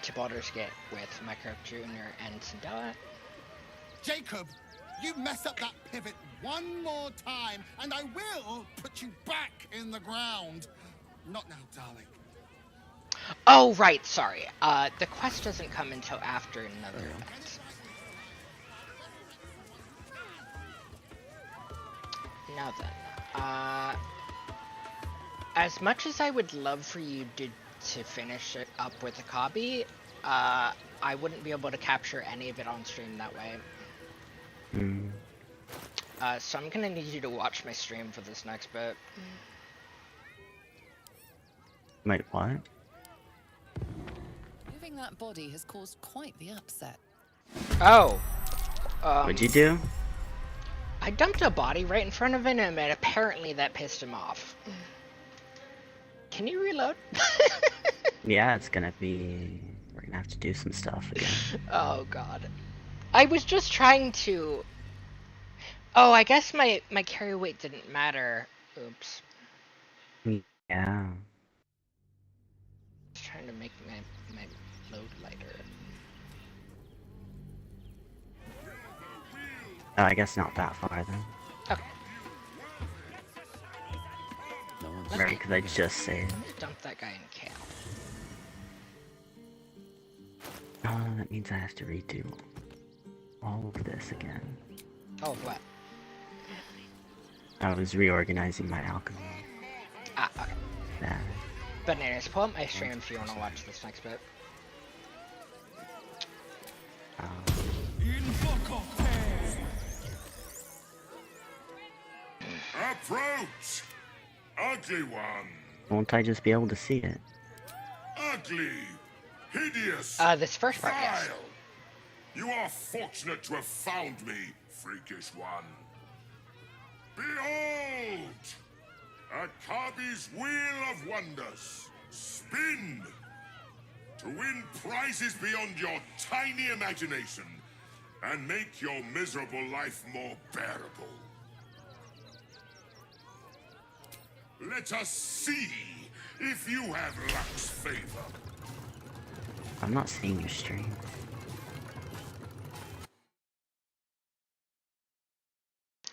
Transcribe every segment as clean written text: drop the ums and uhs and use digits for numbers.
to Baldur's Gate with Minecraft Junior and Cinderella. Jacob, you mess up that pivot one more time, and I will put you back in the ground. Not now, darling. Oh, right, sorry. The quest doesn't come until after another event. Now then, as much as I would love for you to finish it up with a copy, I wouldn't be able to capture any of it on stream that way. So I'm gonna need you to watch my stream for this next bit. Wait, what? Moving that body has caused quite the upset. Oh. What'd you do? I dumped a body right in front of him, and apparently that pissed him off. Can you reload? Yeah, it's gonna be... We're gonna have to do some stuff again. Oh god. I was just trying to... Oh, I guess my carry weight didn't matter. Oops. Yeah. Just trying to make my load lighter. Oh, I guess not that far then. Okay. Right, because I just saved. Dump that guy in camp. Oh, that means I have to redo all of this again. Oh, what? I was reorganizing my alchemy. Ah, okay. That. But anyways, pull up my stream if you want to watch this next bit. Approach! Ugly one! Won't I just be able to see it? Ugly! Hideous! This first part, yes. Vile! You are fortunate to have found me, freakish one. Behold! Akabi's Wheel of Wonders. Spin! To win prizes beyond your tiny imagination and make your miserable life more bearable. Let us see if you have luck's favor. I'm not seeing your stream.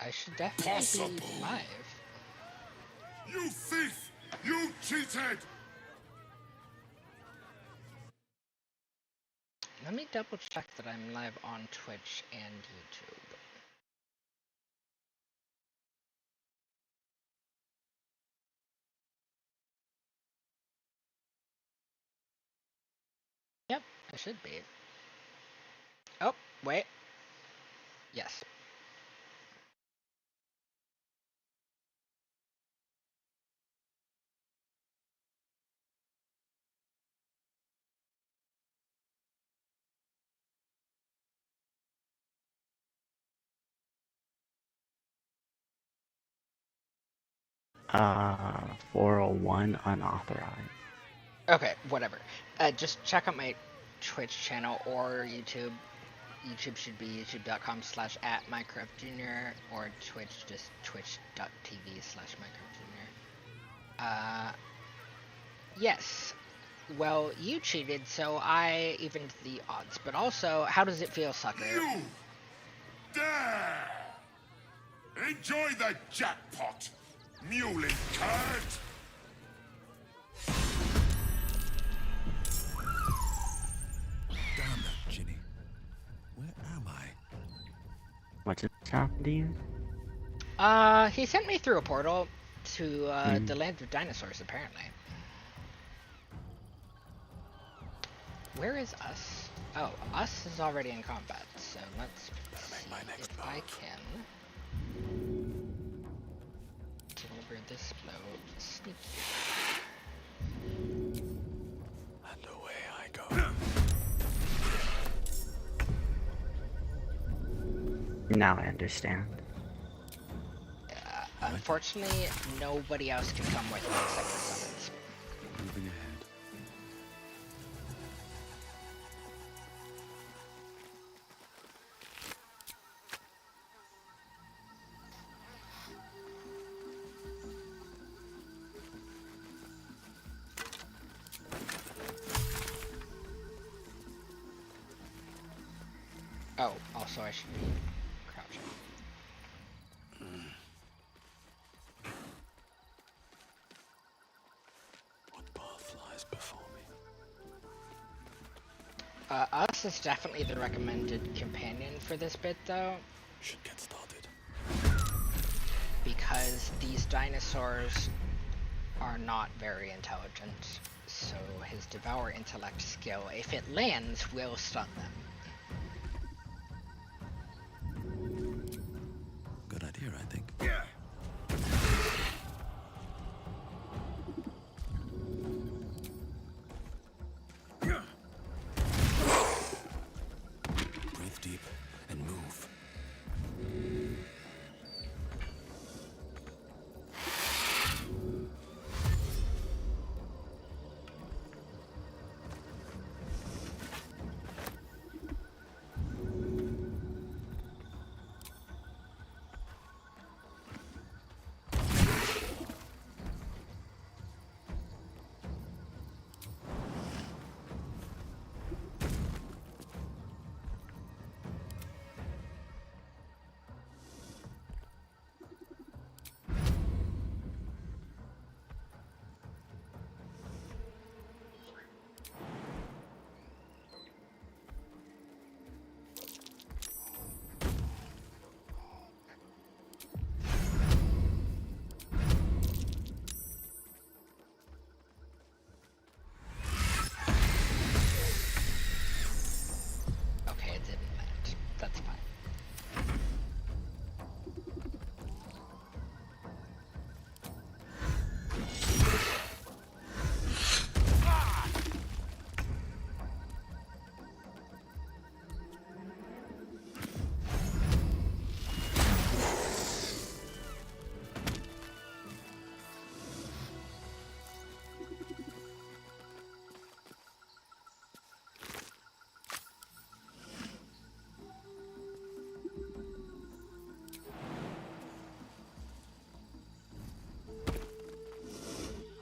I should definitely be live. You thief! You cheated! Let me double check that I'm live on Twitch and YouTube. Yep, I should be. Oh, wait. Yes. Uh, 401 unauthorized. Okay, whatever. Just check out my Twitch channel or YouTube. YouTube should be youtube.com/@MinecraftJunior or Twitch, just twitch.tv/MinecraftJunior. Yes. Well, you cheated, so I evened the odds. But also, how does it feel, sucker? You dare! Enjoy the jackpot, muley curd! Damn that, Ginny. Where am I? What just happened to you? He sent me through a portal to, the land of dinosaurs, apparently. Where is us? Oh, us is already in combat, so let's see if I can deliver this blow sneaky. And away I go. Now I understand. Unfortunately, nobody else can come with me except for summons. Moving ahead. Oh, also I should be crouching. What path lies before me? Us is definitely the recommended companion for this bit, though, Should get started. because these dinosaurs are not very intelligent. So his Devour Intellect skill, if it lands, will stun them. Good idea, I think. Breathe deep and move. Okay, it didn't land. That's fine.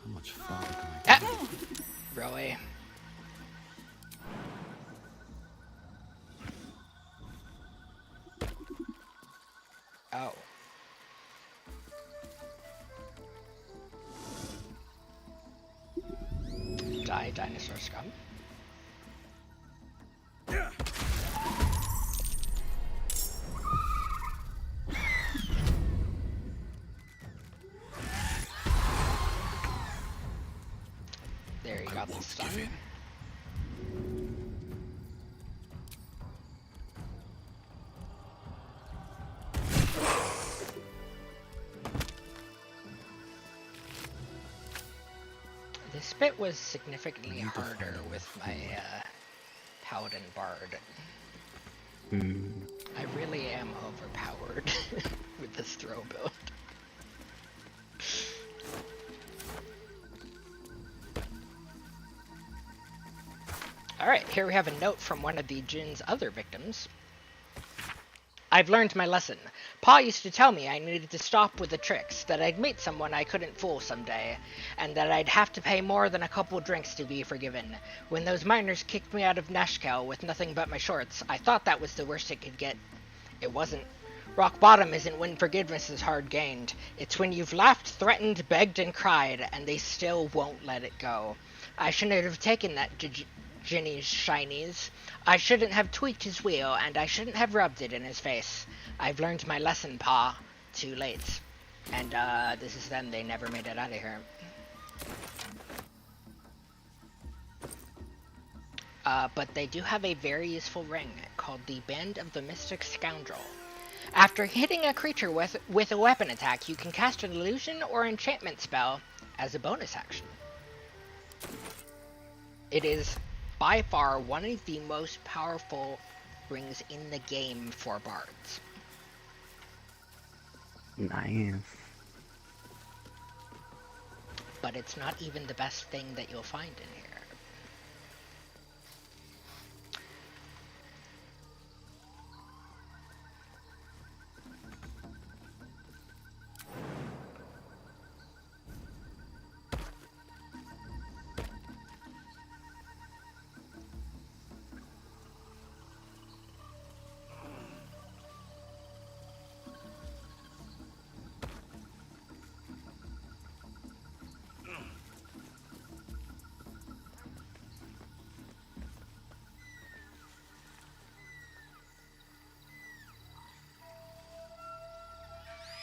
How much farther can I Ah! go? Really? Oh. Die, dinosaur scum. There you I got the won't stun. give in. This bit was significantly Need to harder find a way with my Paladin Bard. Hmm. I really am overpowered with this throw build. Alright, here we have a note from one of the Jin's other victims. I've learned my lesson. Pa used to tell me I needed to stop with the tricks, that I'd meet someone I couldn't fool someday, and that I'd have to pay more than a couple drinks to be forgiven. When those miners kicked me out of Nashkel with nothing but my shorts, I thought that was the worst it could get. It wasn't. Rock bottom isn't when forgiveness is hard gained. It's when you've laughed, threatened, begged, and cried, and they still won't let it go. I shouldn't have taken that Ginny's shinies. I shouldn't have tweaked his wheel, and I shouldn't have rubbed it in his face. I've learned my lesson, Pa. Too late. And, this is them. They never made it out of here. But they do have a very useful ring called the Band of the Mystic Scoundrel. After hitting a creature with a weapon attack, you can cast an illusion or enchantment spell as a bonus action. It is by far one of the most powerful rings in the game for bards. Nice. But it's not even the best thing that you'll find in here.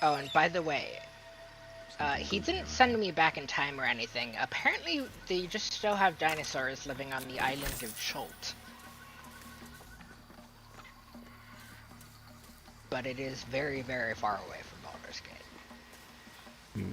Oh, and by the way, he didn't send me back in time or anything. Apparently, they just still have dinosaurs living on the island of Chult. But it is very, very far away from Baldur's Gate. Hmm.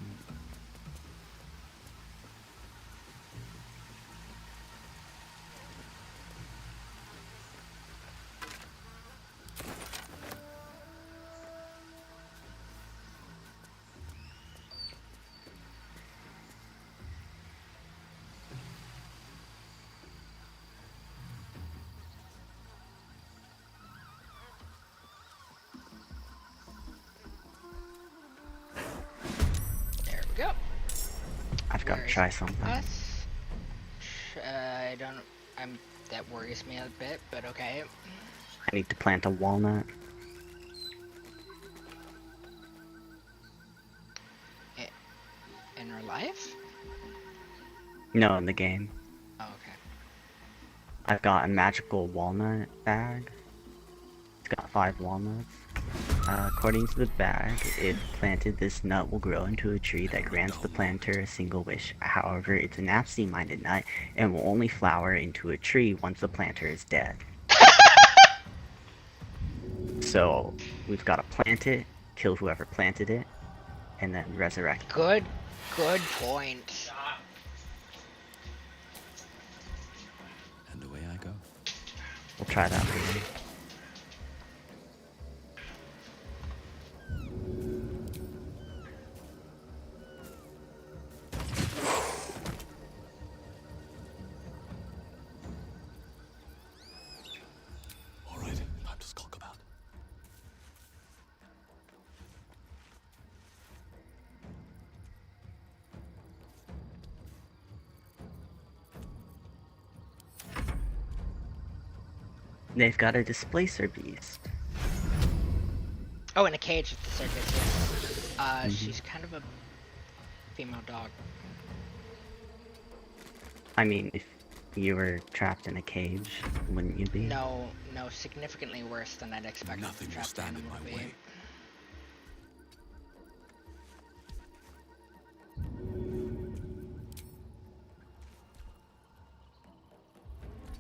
There we go. I've got to Where's try something. us? I don't. That worries me a bit, but okay. I need to plant a walnut. In real life? No, in the game. Oh, okay. I've got a magical walnut bag. It's got 5 walnuts. According to the bag, if planted, this nut will grow into a tree that grants the planter a single wish. However, it's an absentee-minded nut and will only flower into a tree once the planter is dead. So, we've got to plant it, kill whoever planted it, and then resurrect it. Good point. And away I go. We'll try that later. All right, time to skulk about. They've got a displacer beast. Oh, in a cage at the circus, yeah. She's kind of a female dog. I mean, if you were trapped in a cage, wouldn't you be? No, significantly worse than I'd expect Nothing a will trapped stand in animal my to be. way.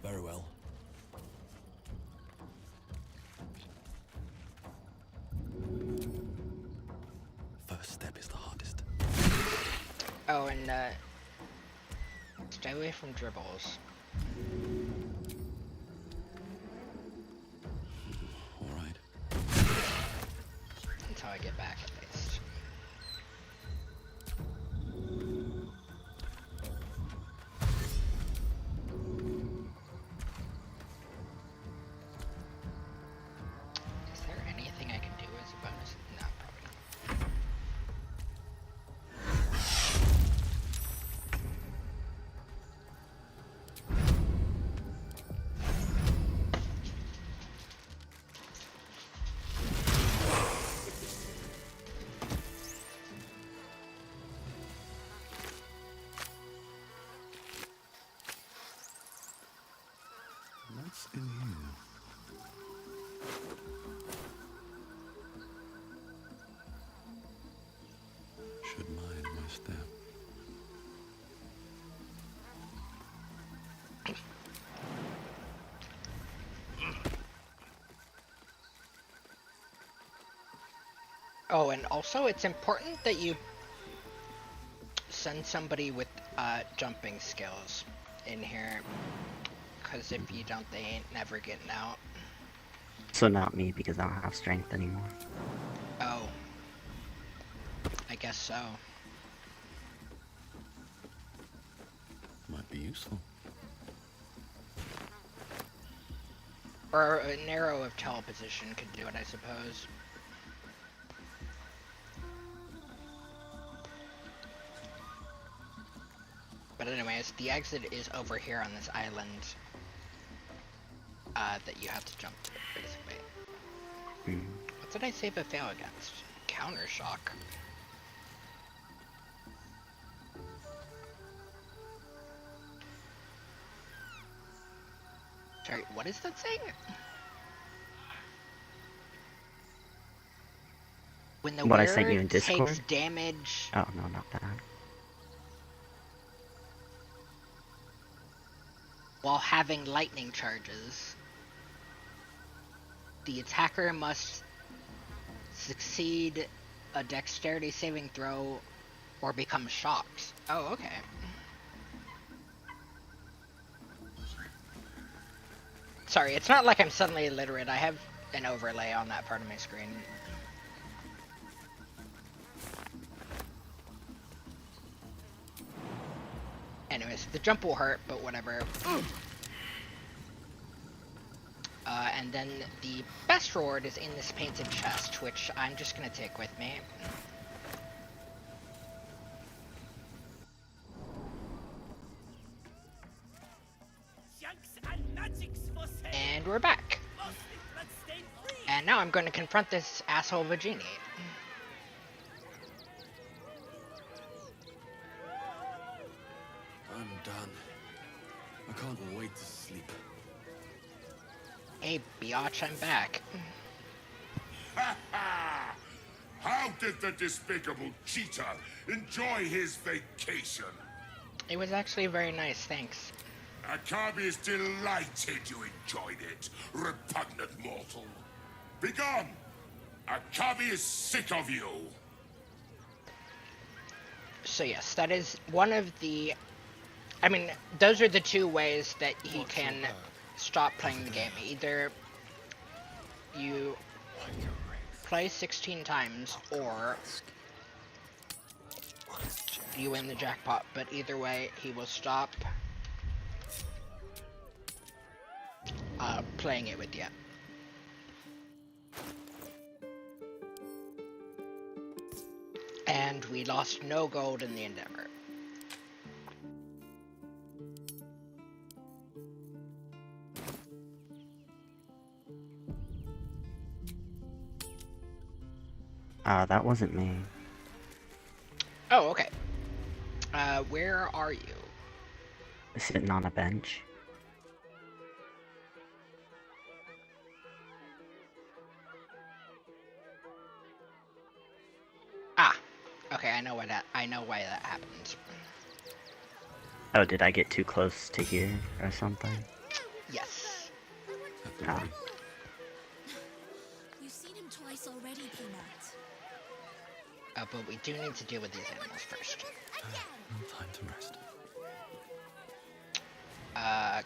Very well. First step is the hardest. Oh, and stay away from dribbles. All right. Until I get back, at least. Is there anything I can do as a bonus? No, probably not. What's in here? Should mind my step. Oh, and also it's important that you send somebody with jumping skills in here, because if you don't, they ain't never getting out. So not me, because I don't have strength anymore. Oh, I guess so. Might be useful. Or an arrow of teleposition could do it, I suppose. But anyways, the exit is over here on this island that you have to jump to, basically. What did I save a fail against? Counter shock. Sorry, what is that saying? When the What I wearer sent you in takes Discord? damage Oh, no, not that. while having lightning charges, the attacker must succeed a dexterity saving throw or become shocked. Oh, okay. Sorry, it's not like I'm suddenly illiterate. I have an overlay on that part of my screen. Anyways, the jump will hurt, but whatever. And then the best reward is in this painted chest, which I'm just gonna take with me. And we're back. And now I'm going to confront this asshole of a genie. I'm done. I can't wait to sleep. Hey, biatch, I'm back. Ha ha! How did the despicable cheater enjoy his vacation? It was actually very nice, thanks. Akabi is delighted you enjoyed it, repugnant mortal. Begone! Akabi is sick of you! So yes, that is one of the... I mean, those are the two ways that he can stop playing the game. Either you play 16 times, or you win the jackpot, but either way, he will stop playing it with you. And we lost no gold in the endeavor. That wasn't me. Oh, okay. Where are you? Sitting on a bench. Ah, okay. I know why that happened. Oh, did I get too close to here or something? Yes. No. You've seen him twice already, Peanut. But we do need to deal with these animals first. Time to rest.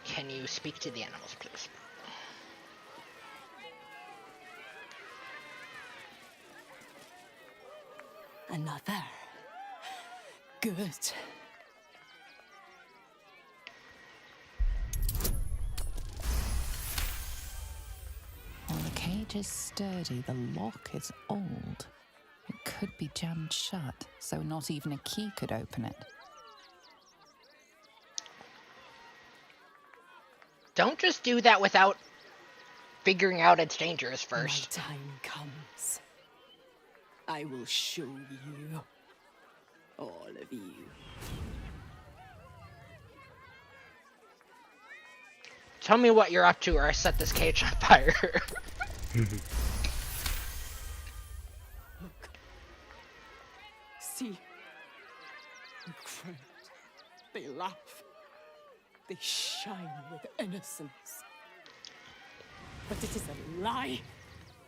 Can you speak to the animals, please? Another. Good. While the cage is sturdy, the lock is old. It could be jammed shut, so not even a key could open it. Don't just do that without figuring out it's dangerous first. My time comes. I will show you. All of you. Tell me what you're up to, or I set this cage on fire. Look. See. They cry. They laugh. They shine with innocence. But it is a lie.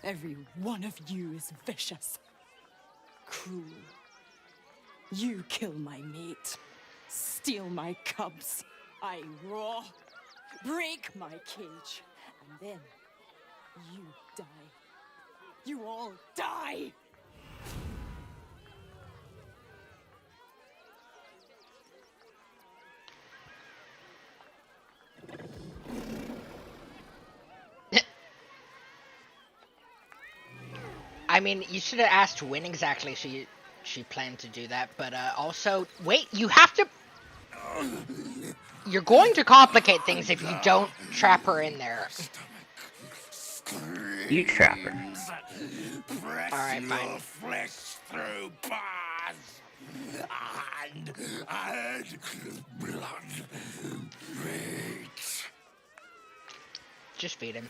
Every one of you is vicious. Cruel. You kill my mate. Steal my cubs. I roar. Break my cage. And then you die. You all die! I mean, you should have asked when exactly she planned to do that, but also, wait, you have to... You're going to complicate things if you don't trap her in there. You trap her. Alright, fine. Flesh through bars and blood reeks. Just feed him.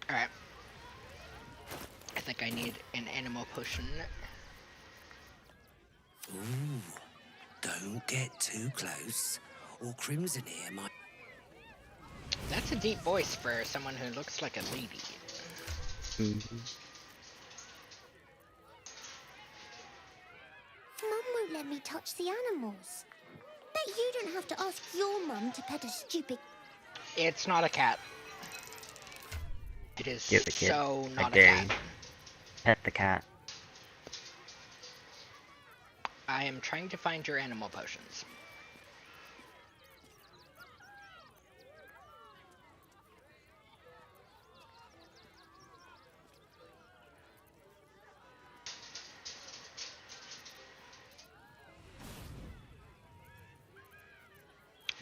Alright. I think I need an animal potion. Ooh, don't get too close, or Crimson here might... That's a deep voice for someone who looks like a lady. Mum won't let me touch the animals. Bet you don't have to ask your mum to pet a stupid... It's not a cat. It is Give the kid. so I not a dare cat. you. Pet the cat. I am trying to find your animal potions.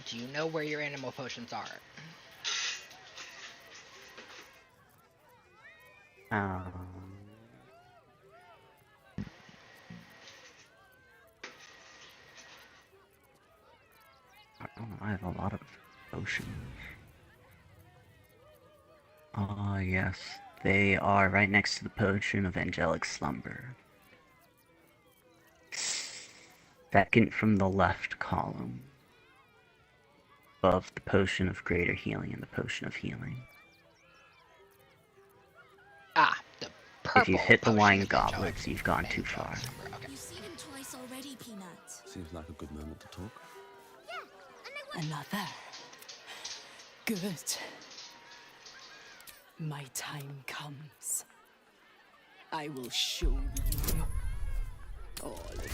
Do you know where your animal potions are? I don't know, I have a lot of potions. Ah, yes. They are right next to the potion of angelic slumber. Second from the left column. Above the potion of greater healing and the potion of healing. Ah, the purple. If you hit the potion wine of goblets, angelic you've gone too far. slumber. Okay. You've seen him twice already, Peanut. Seems like a good moment to talk. Another. Good. My time comes. I will show you. All of you.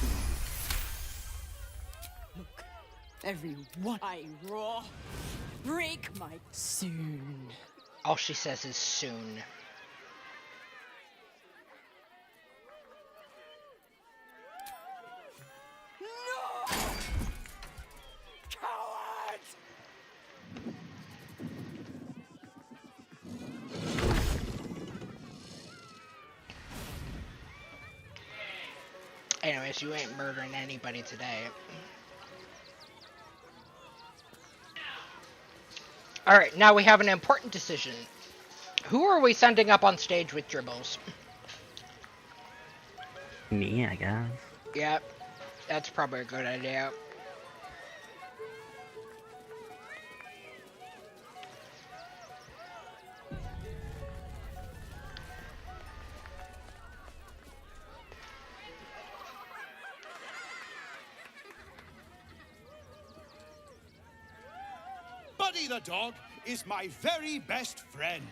Look, everyone. I raw. Break my soon. All she says is soon. No! Coward! Anyways, you ain't murdering anybody today. Alright, now we have an important decision. Who are we sending up on stage with dribbles? Me, I guess. Yep, that's probably a good idea. Buddy the dog is my very best friend.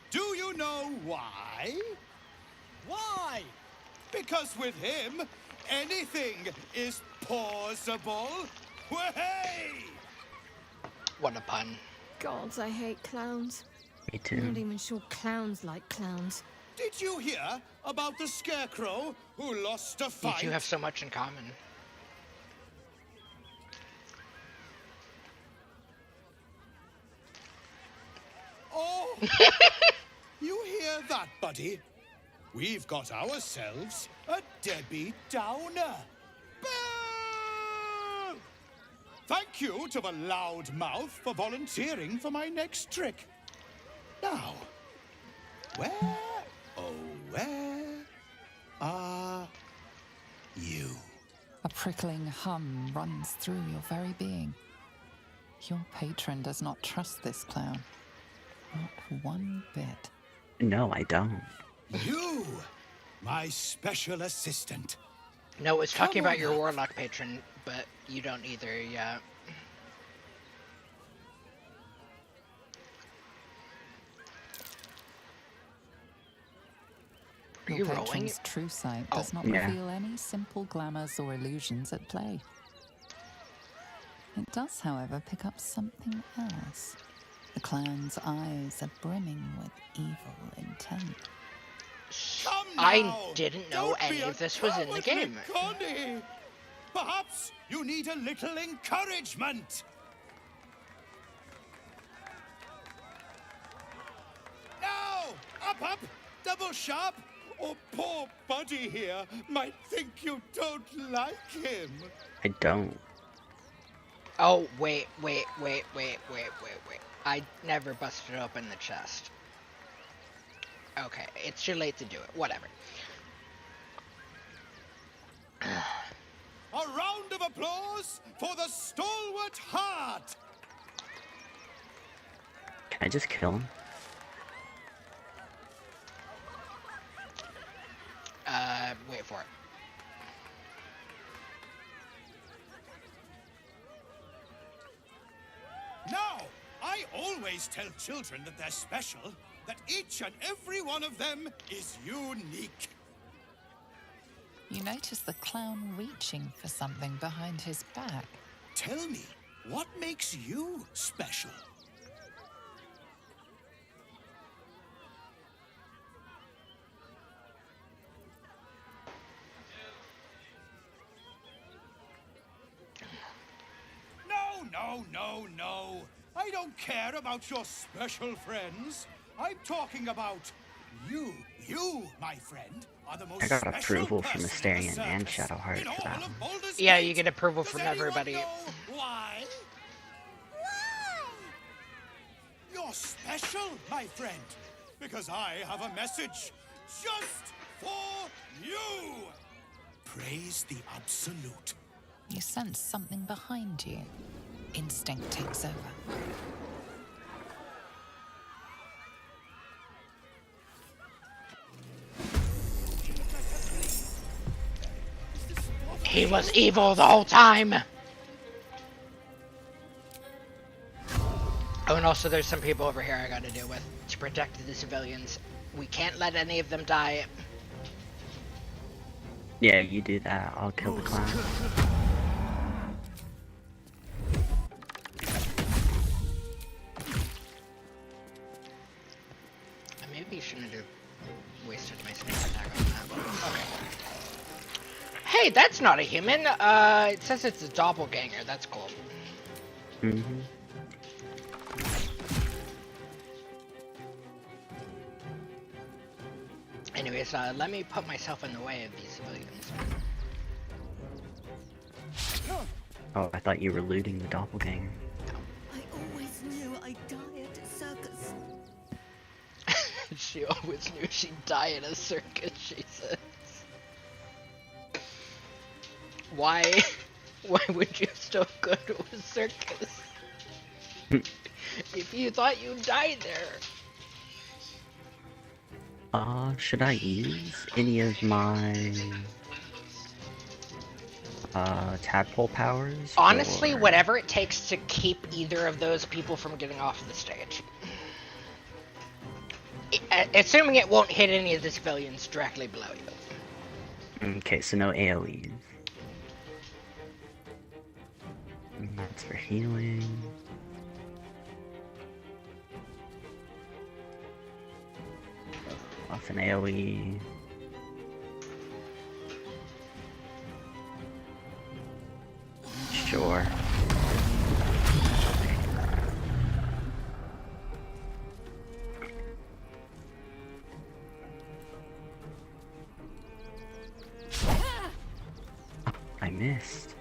Do you know why? Why? Because with him, anything is possible. Way! What a pun. God, I hate clowns. Me I'm not too. even sure clowns like clowns. Did you hear about the scarecrow who lost a You fight? two have so much in common. Oh! You hear that, buddy? We've got ourselves a Debbie Downer. Boo! Thank you to the loud mouth for volunteering for my next trick. Now, where, oh, where are you? A prickling hum runs through your very being. Your patron does not trust this clown. Not one bit. No, I don't. You, my special assistant. No, it's talking Come about on your up. warlock patron, but you don't either, yeah. Are Your you rolling? patron's true sight Oh, does not yeah. reveal any simple glamours or illusions at play. It does, however, pick up something else. The clown's eyes are brimming with evil intent. Come I now. didn't know Don't be any a of this was in the cowardly game. Connie. Perhaps you need a little encouragement. Now, up, double sharp, or poor Buddy here might think you don't like him. I don't. Oh, wait. I never busted open the chest. Okay, it's too late to do it. Whatever. A round of applause for the stalwart heart! Can I just kill him? Wait for it. Now, I always tell children that they're special, that each and every one of them is unique. You notice the clown reaching for something behind his back. Tell me, what makes you special? No. I don't care about your special friends. I'm talking about you. You, my friend, are the most I got special approval from person in the Asterion and circus. Shadowheart In for that all of one. Baldur's Yeah, Gate. you get approval Does from anyone everybody. know why? Why? You're special, my friend, because I have a message just for you. Praise the Absolute. You sense something behind you. Instinct takes over. He was evil the whole time! Oh, and also there's some people over here I gotta deal with to protect the civilians. We can't let any of them die. Yeah, you do that. I'll kill the clown. I maybe shouldn't have wasted my sneak attack on that. Okay. Hey, that's not a human. It says it's a doppelganger. That's cool. Mm-hmm. Anyways, let me put myself in the way of these civilians. Oh, I thought you were looting the doppelganger. I always knew I'd die at a circus. She always knew she'd die in a circus, she says. Why would you still go to a circus? If you thought you'd die there. Should I use any of my tadpole powers? Honestly, or... whatever it takes to keep either of those people from getting off the stage. Assuming it won't hit any of the civilians directly below you. Okay, so no AoEs. And that's for healing. Off an AoE. Sure. Oh, I missed.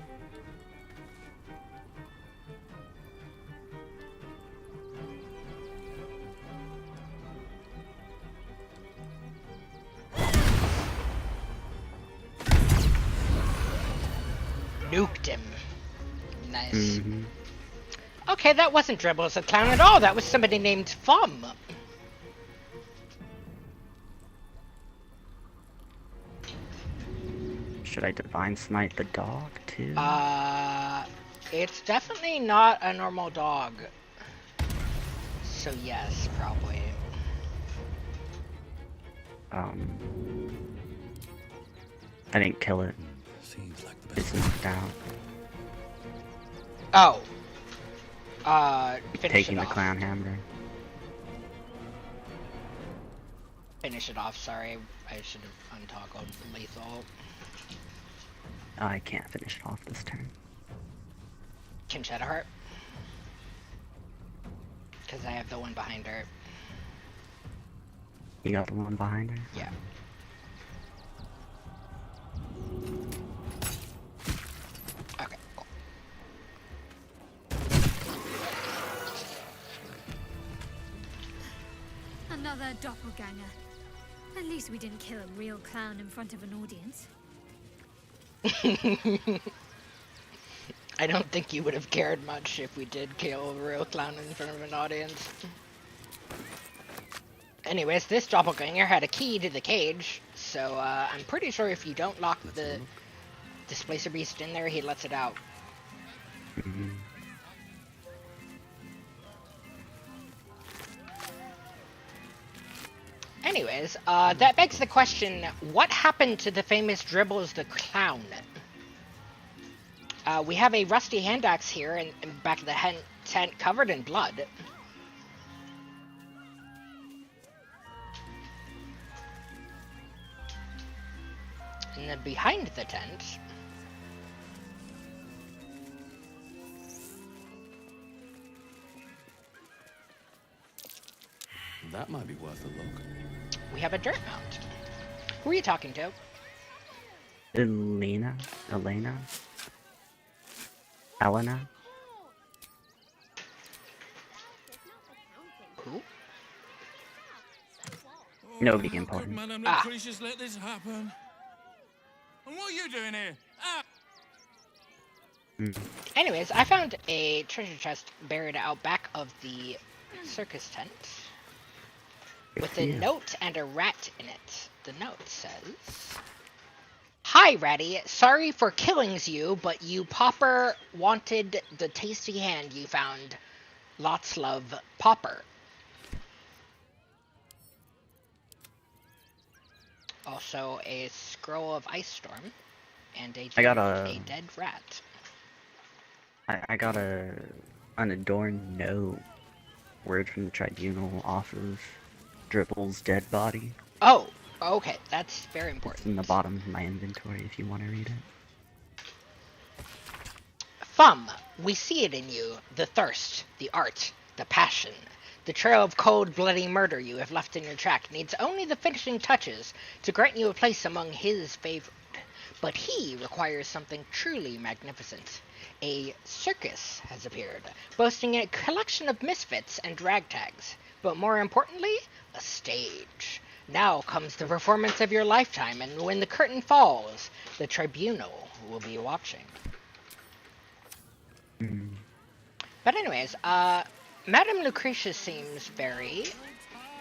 Nuked him. Nice. Mm-hmm. Okay, that wasn't Dribble as a clown at all. That was somebody named Fum. Should I Divine Smite the dog too? It's definitely not a normal dog. So yes, probably. I didn't kill it. Seems like the It's best. knocked out. Oh. Finish Taking it the off. clown hammer. Finish it off, sorry. I should have untoggled lethal. I can't finish it off this turn. Can Shadowheart? Because I have the one behind her. You got the one behind her? Yeah. Okay, cool. Another doppelganger. At least we didn't kill a real clown in front of an audience. I don't think you would have cared much if we did kill a real clown in front of an audience. Anyways, this doppelganger had a key to the cage, so I'm pretty sure if you don't lock the displacer beast in there, he lets it out. Anyways, that begs the question, what happened to the famous Dribbles the Clown? We have a rusty hand axe here in back of the tent covered in blood. And then behind the tent... That might be worth a look. we have a dirt mound. Who are you talking to? Elena? Elena? Who? Nobody important. Madame Lucretius let this happen? And what are you doing here? Anyways, I found a treasure chest buried out back of the circus tent with a note and a rat in it. The note says, "Hi, Ratty. Sorry for killings you, but you Popper wanted the tasty hand you found. Lots love, Popper." Also, a scroll of Ice Storm and a dead rat. I got an adorned note. Word from the tribunal off of Dribble's dead body. Oh, okay, that's very important. It's in the bottom of my inventory if you want to read it. Fum, we see it in you, the thirst, the art, the passion. The trail of cold, bloody murder you have left in your track needs only the finishing touches to grant you a place among his favorite. But he requires something truly magnificent. A circus has appeared, boasting a collection of misfits and ragtags, but more importantly, a stage. Now comes the performance of your lifetime, and when the curtain falls, the tribunal will be watching. But anyways, Madame Lucretius seems very,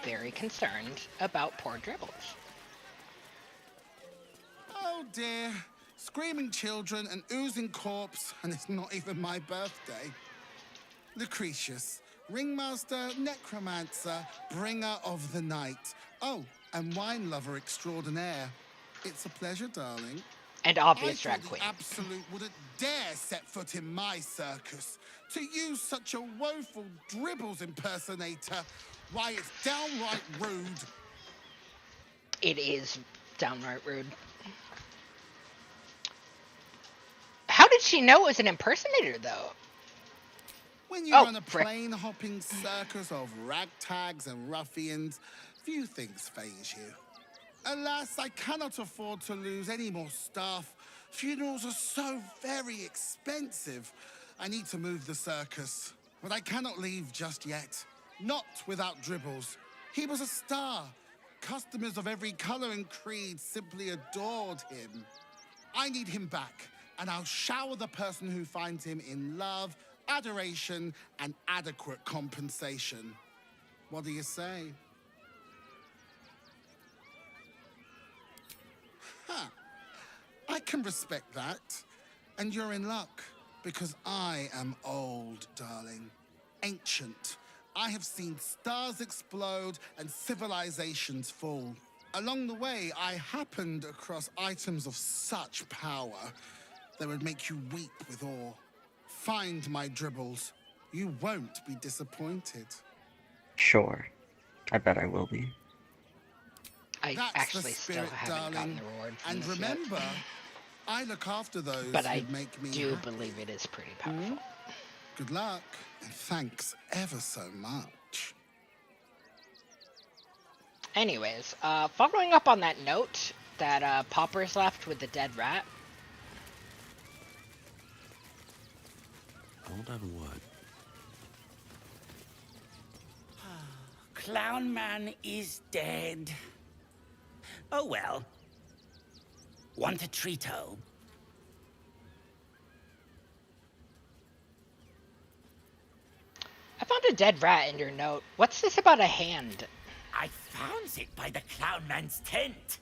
very concerned about poor Dribbles. Oh dear. Screaming children, an oozing corpse, and it's not even my birthday. Lucretius, ringmaster, necromancer, bringer of the night. Oh, and wine lover extraordinaire. It's a pleasure, darling. And obvious drag queen. I thought the Absolute wouldn't dare set foot in my circus. To use such a woeful Dribbles impersonator, why, it's downright rude. It is downright rude. How did she know it was an impersonator, though? When you run a plane-hopping circus of ragtags and ruffians, few things faze you. Alas, I cannot afford to lose any more staff. Funerals are so very expensive. I need to move the circus, but I cannot leave just yet. Not without Dribbles. He was a star. Customers of every color and creed simply adored him. I need him back, and I'll shower the person who finds him in love, adoration, and adequate compensation. What do you say? I can respect that. And you're in luck, because I am old, darling. Ancient. I have seen stars explode and civilizations fall. Along the way, I happened across items of such power that would make you weep with awe. Find my Dribbles. You won't be disappointed. Sure. I bet I will be. I That's actually the spirit, still haven't gotten darling. the reward from And this remember, yet. I look after those But who I make me do happy. believe it is pretty powerful. Good luck, and thanks ever so much. Anyways, following up on that note that Popper's left with the dead rat. I won't have a word. Clown Man is dead. Oh well. Want a treato? I found a dead rat in your note. What's this about a hand? I found it by the Clown Man's tent.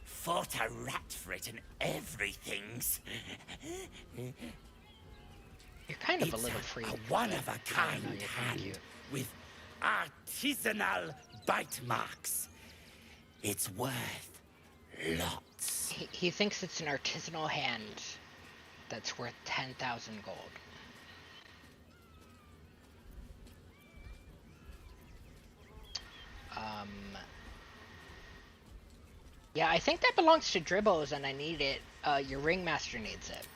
Fought a rat for it and everything's. You're kind of It's a little freak. A one-of-a-kind hand with artisanal bite marks. It's worth lots. He thinks it's an artisanal hand that's worth 10,000 gold. Yeah, I think that belongs to Dribbles and I need it. Your ringmaster needs it.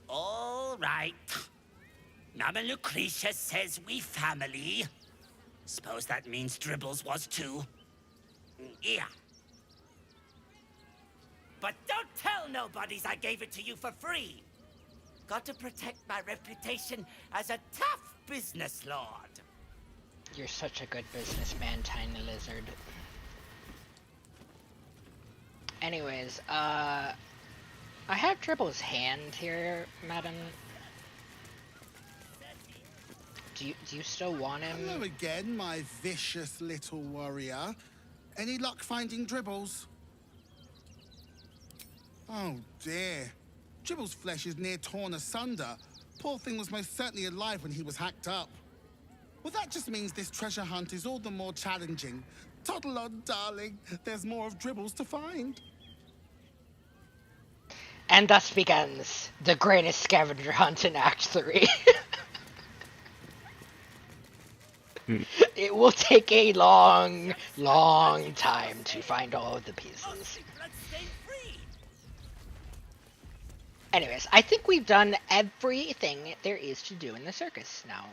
All right. Mama Lucretia says we family. Suppose that means Dribbles was too. Yeah. But don't tell nobodies I gave it to you for free. Got to protect my reputation as a tough business lord. You're such a good businessman, Tiny Lizard. Anyways, I have Dribble's hand here, madam. Do you still want him? Hello again, my vicious little warrior. Any luck finding Dribbles? Oh dear. Dribble's flesh is near torn asunder. Poor thing was most certainly alive when he was hacked up. Well, that just means this treasure hunt is all the more challenging. Toddle on, darling. There's more of Dribbles to find. And thus begins the greatest scavenger hunt in Act 3. It will take a long, long time to find all of the pieces. Anyways, I think we've done everything there is to do in the circus now.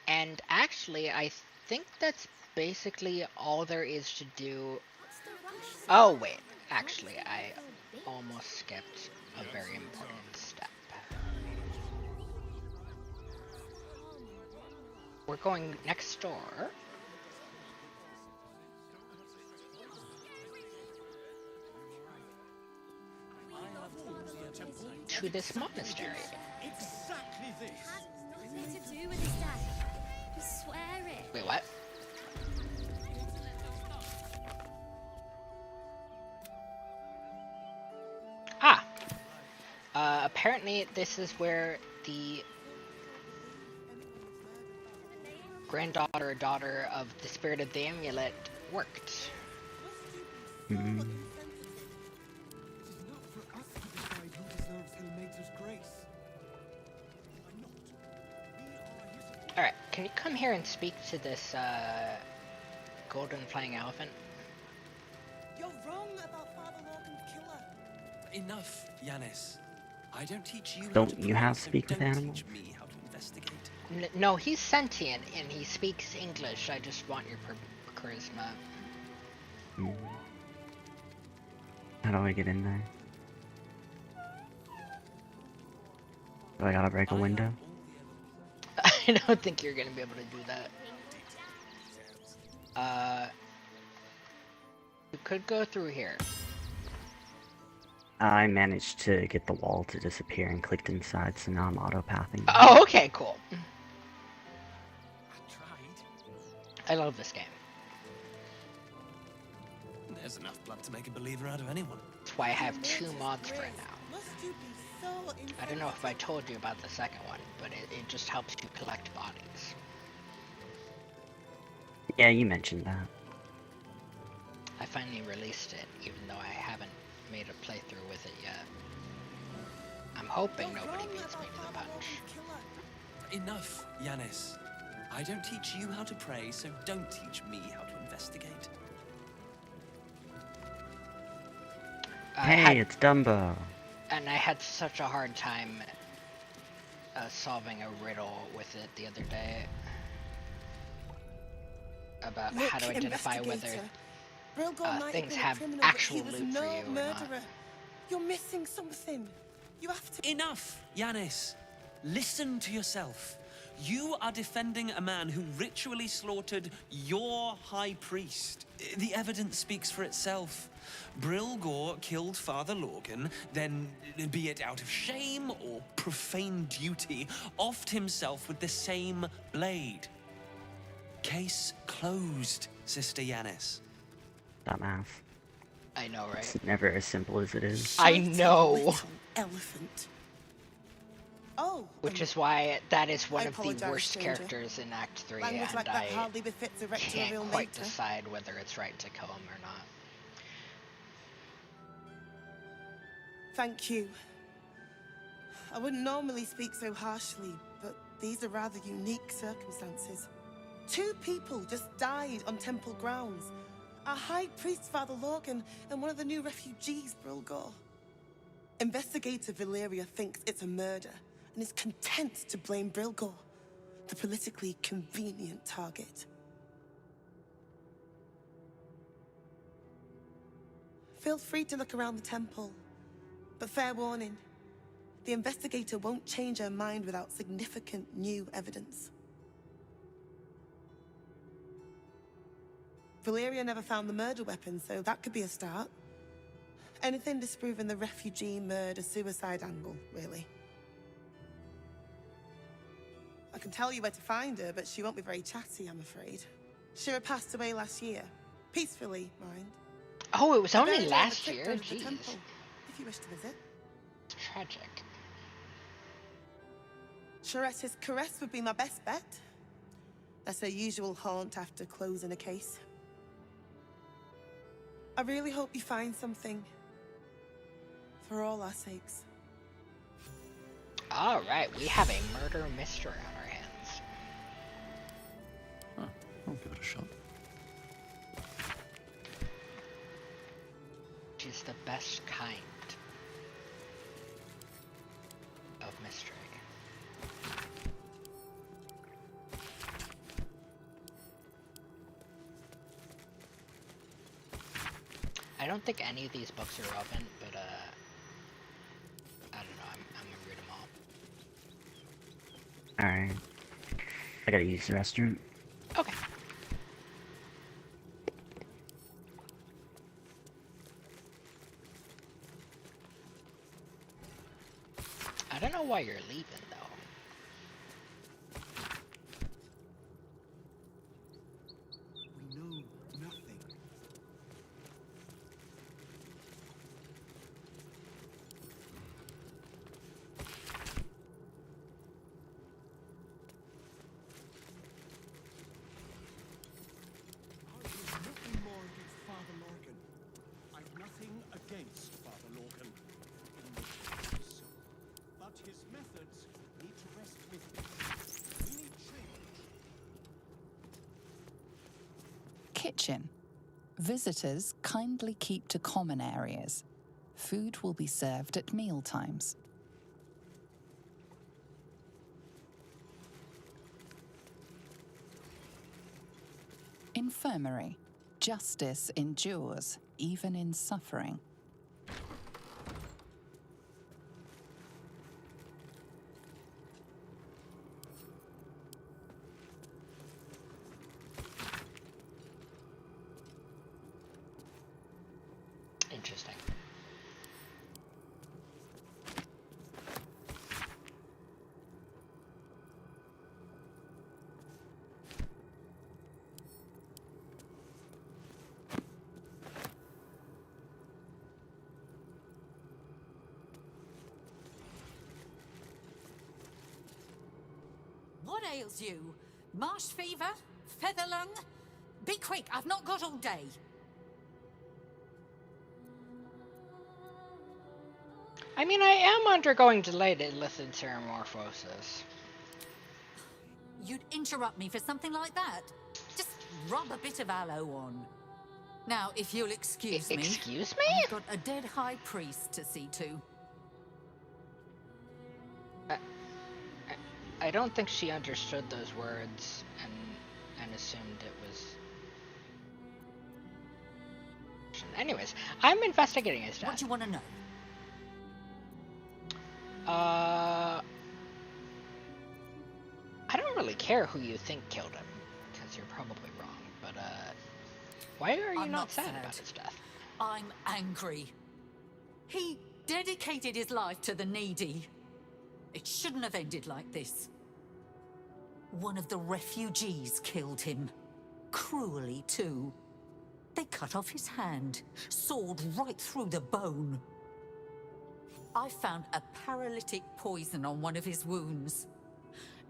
And actually, I think that's basically all there is to do. Oh wait, actually, I almost skipped a very important step. We're going next door. To this monastery. Exactly this. Has nothing to do with his dad. I swear it. Wait, what? Apparently this is where the granddaughter or daughter of the spirit of the amulet worked. Alright, can you come here and speak to this golden flying elephant? You're wrong about Father Morgan's killer. Enough, Yanis. I don't teach you. Don't you have to speak with animals? Teach me how to investigate. No, he's sentient and he speaks English. I just want your charisma. How do I get in there? Do I gotta break a window? I don't think you're gonna be able to do that. You could go through here. I managed to get the wall to disappear and clicked inside, so now I'm auto-pathing. Oh, okay, cool. I love this game. There's enough blood to make a believer out of anyone. That's why I have 2 mods for it now. I don't know if I told you about the second one, but it just helps you collect bodies. Yeah, you mentioned that. I finally released it, even though I haven't made a playthrough with it yet. I'm hoping nobody beats me to the punch. Enough, Yanis. I don't teach you how to pray, so don't teach me how to investigate. Hey, it's Dumbo. And I had such a hard time solving a riddle with it the other day. about Look, how to identify whether investigator. Brilgor might things have been a criminal, have but actual he was loot for no you or murderer. not. You're missing something. You have to. Enough, Yanis. Listen to yourself. You are defending a man who ritually slaughtered your high priest. The evidence speaks for itself. Brilgor killed Father Lorgan, then, be it out of shame or profane duty, offed himself with the same blade. Case closed, Sister Yanis. Dumbass. I know, right? It's never as simple as it is. I know. Little elephant. Oh. Which is why that is one I of the apologize, worst stranger. characters in Act 3, Language and like that I hardly befits a can't rectorial quite mater. decide whether it's right to kill him or not. Thank you. I wouldn't normally speak so harshly, but these are rather unique circumstances. 2 people just died on temple grounds. Our high priest, Father Lorgan, and one of the new refugees, Brilgor. Investigator Valeria thinks it's a murder and is content to blame Brilgor, the politically convenient target. Feel free to look around the temple, but fair warning, the investigator won't change her mind without significant new evidence. Valeria never found the murder weapon, so that could be a start. Anything disproving the refugee murder-suicide angle, really. I can tell you where to find her, but she won't be very chatty, I'm afraid. Shira passed away last year. Peacefully, mind. Oh, it was I only buried her in the last crypt year? under the Jeez. temple, if you wish to visit. It's tragic. Shiressa's caress would be my best bet. That's her usual haunt after closing a case. I really hope you find something. For all our sakes. Alright, we have a murder mystery on our hands. Huh, I'll give it a shot. Which is the best kind of mystery. I don't think any of these books are relevant, but I don't know, I'm gonna read them all. Alright. I gotta use the restroom. Okay. I don't know why you're leaving, though. We know nothing. Nothing more against Father Lorgan. I've nothing against Father Lorgan. In the so. But his methods need to rest with me. We need change. Kitchen. Visitors kindly keep to common areas. Food will be served at meal times. Infirmary. Justice endures, even in suffering. Interesting. What ails you? Marsh fever? Feather lung? Be quick, I've not got all day. I mean, I am undergoing delayed lithoteramorphosis. You'd interrupt me for something like that? Just rub a bit of aloe on. Now, if you'll excuse me... Excuse me? I've got a dead high priest to see to. I don't think she understood those words and assumed it was Anyways, I'm investigating his death. What do you want to know? I don't really care who you think killed him, because you're probably wrong, but, why are you I'm not sad about his death? I'm angry. He dedicated his life to the needy. It shouldn't have ended like this. One of the refugees killed him. Cruelly, too. They cut off his hand, sawed right through the bone. I found a paralytic poison on one of his wounds.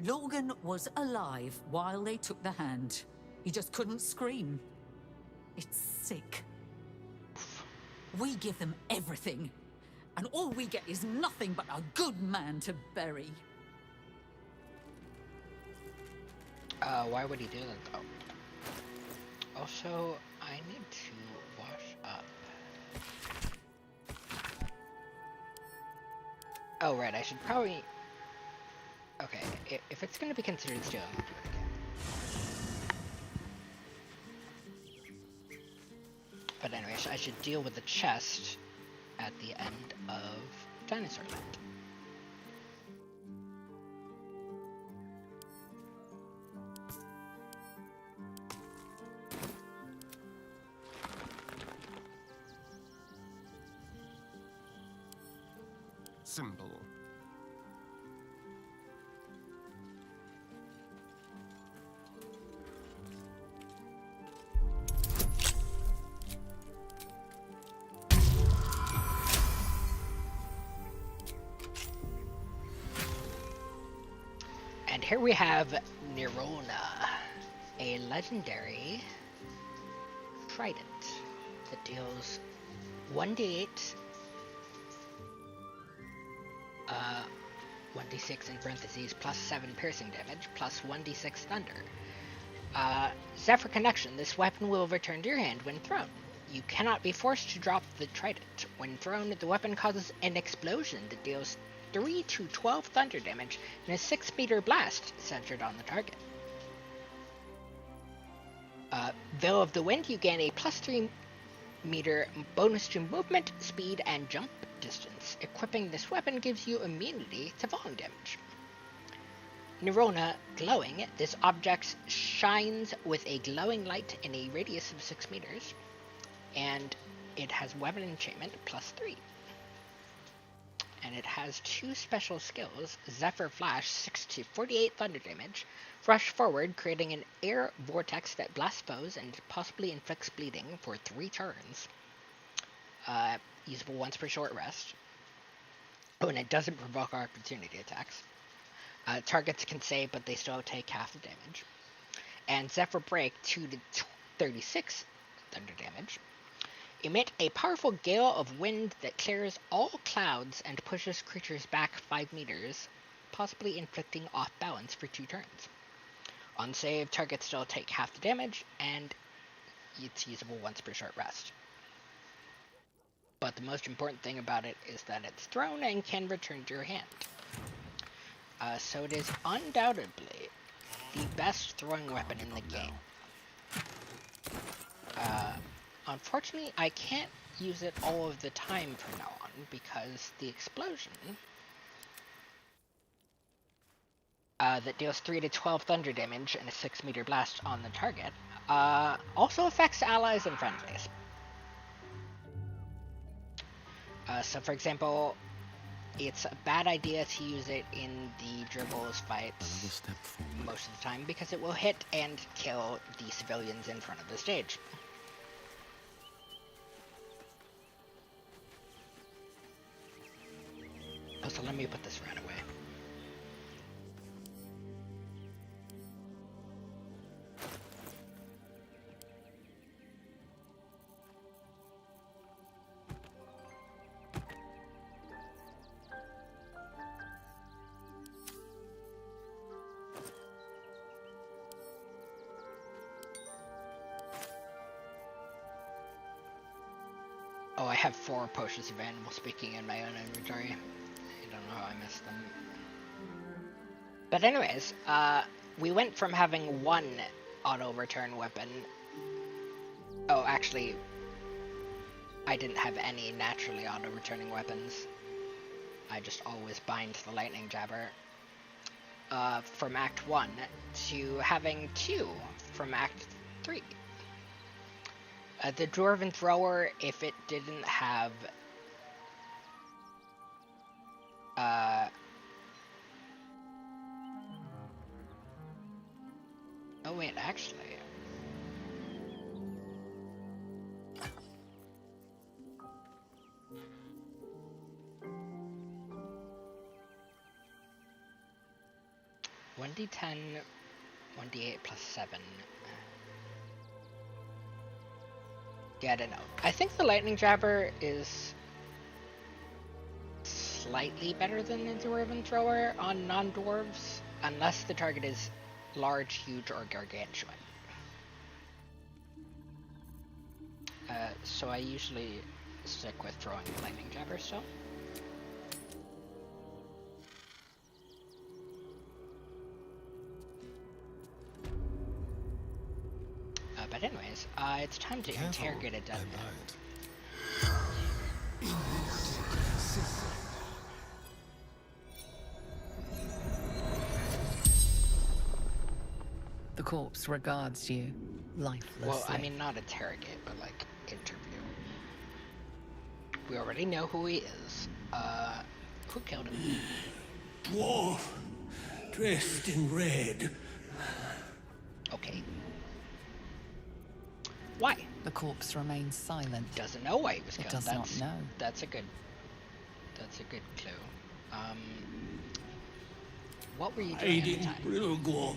Logan was alive while they took the hand. He just couldn't scream. It's sick. We give them everything, and all we get is nothing but a good man to bury. Why would he do that, though? Also, I need to wash up. Oh, right, I should probably... Okay, if it's gonna be considered stealing, I'll do it again. But anyways, I should deal with the chest at the end of Dinosaur Land. Simple. And here we have Nirona, a legendary trident that deals 1d8, 1d6 in parentheses, plus 7 piercing damage, plus 1d6 thunder. Zephyr Connection, this weapon will return to your hand when thrown. You cannot be forced to drop the trident. When thrown, the weapon causes an explosion that deals 3 to 12 thunder damage in a 6-meter blast centered on the target. Veil of the Wind, you gain a plus 3 meter bonus to movement, speed, and jump distance. Equipping this weapon gives you immunity to falling damage. Nirona, Glowing, this object shines with a glowing light in a radius of 6 meters, and it has weapon enchantment plus 3. And it has 2 special skills, Zephyr Flash, 6 to 48 thunder damage, Rush Forward, creating an air vortex that blasts foes and possibly inflicts bleeding for 3 turns. Usable once per short rest. Oh, and it doesn't provoke opportunity attacks. Targets can save, but they still take half the damage. And Zephyr Break, 2 to 36 thunder damage. Emit a powerful gale of wind that clears all clouds and pushes creatures back 5 meters, possibly inflicting off balance for 2 turns. On save, targets still take half the damage, and it's usable once per short rest. But the most important thing about it is that it's thrown and can return to your hand. So it is undoubtedly the best throwing weapon in the game. Unfortunately, I can't use it all of the time from now on because the explosion that deals 3 to 12 thunder damage and a 6-meter blast on the target also affects allies and friendlies. So for example, it's a bad idea to use it in the dribbles fights most of the time because it will hit and kill the civilians in front of the stage. Oh, so let me put this right away. Oh, I have 4 potions of animal speaking in my own inventory. I don't know how I missed them. But anyways, we went from having 1 auto return weapon. Oh, actually, I didn't have any naturally auto-returning weapons. I just always bind the lightning jabber. From Act 1 to having 2 from Act 3. The Dwarven Thrower, if it didn't have... Oh wait, actually... One d10, 1d8 plus 7. Yeah, I don't know. I think the lightning jabber is slightly better than the dwarven thrower on non-dwarves, unless the target is large, huge, or gargantuan. So I usually stick with throwing the lightning jabber still. But anyways, it's time to interrogate a dead man. The corpse regards you lifelessly. Well, I mean, not interrogate, but like interview. We already know who he is. Who killed him? Dwarf, dressed in red. Okay. Why? The corpse remains silent. Doesn't know why he was killed. It does not know. That's a good clue. What were you doing at the time? Brilgor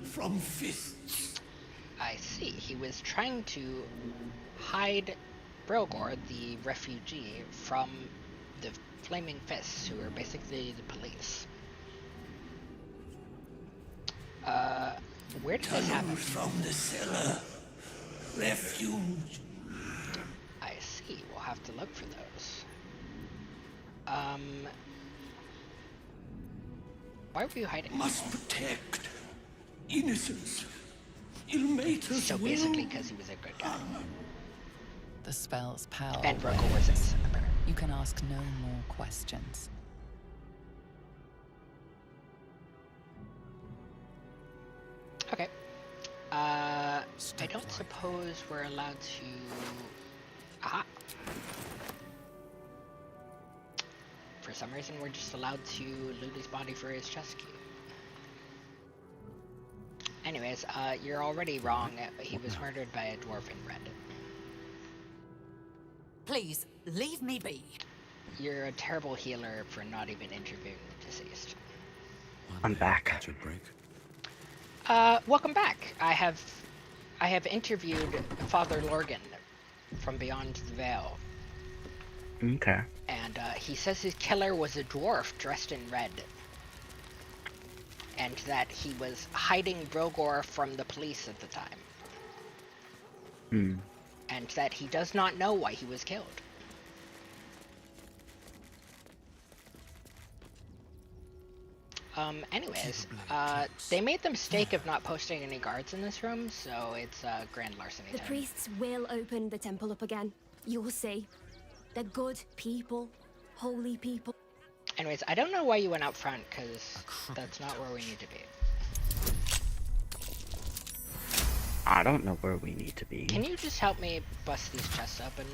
from fists. I see. He was trying to hide Brilgor, the refugee, from the Flaming Fists, who are basically the police. Where did this happen? From the cellar. Refuge. I see. We'll have to look for those. Why were you hiding? Must protect innocence. Ilmater's So basically because he was a good guy. The spell's power. And Brilgor was innocent. You can ask no more questions. Okay. I don't suppose we're allowed to... Aha! For some reason, we're just allowed to loot his body for his chest key. Anyways, you're already wrong. He was murdered by a dwarf in red. Please, leave me be. You're a terrible healer for not even interviewing the deceased. I'm back. Welcome back. I have interviewed Father Lorgan from Beyond the Veil. Okay. And he says his killer was a dwarf dressed in red. And that he was hiding Brilgor from the police at the time. And that he does not know why he was killed. Anyways, they made the mistake of not posting any guards in this room, so it's grand larceny The time. priests will open the temple up again. You'll see. They're good people. Holy people. Anyways, I don't know why you went out front, because that's not where we need to be. I don't know where we need to be. Can you just help me bust these chests open?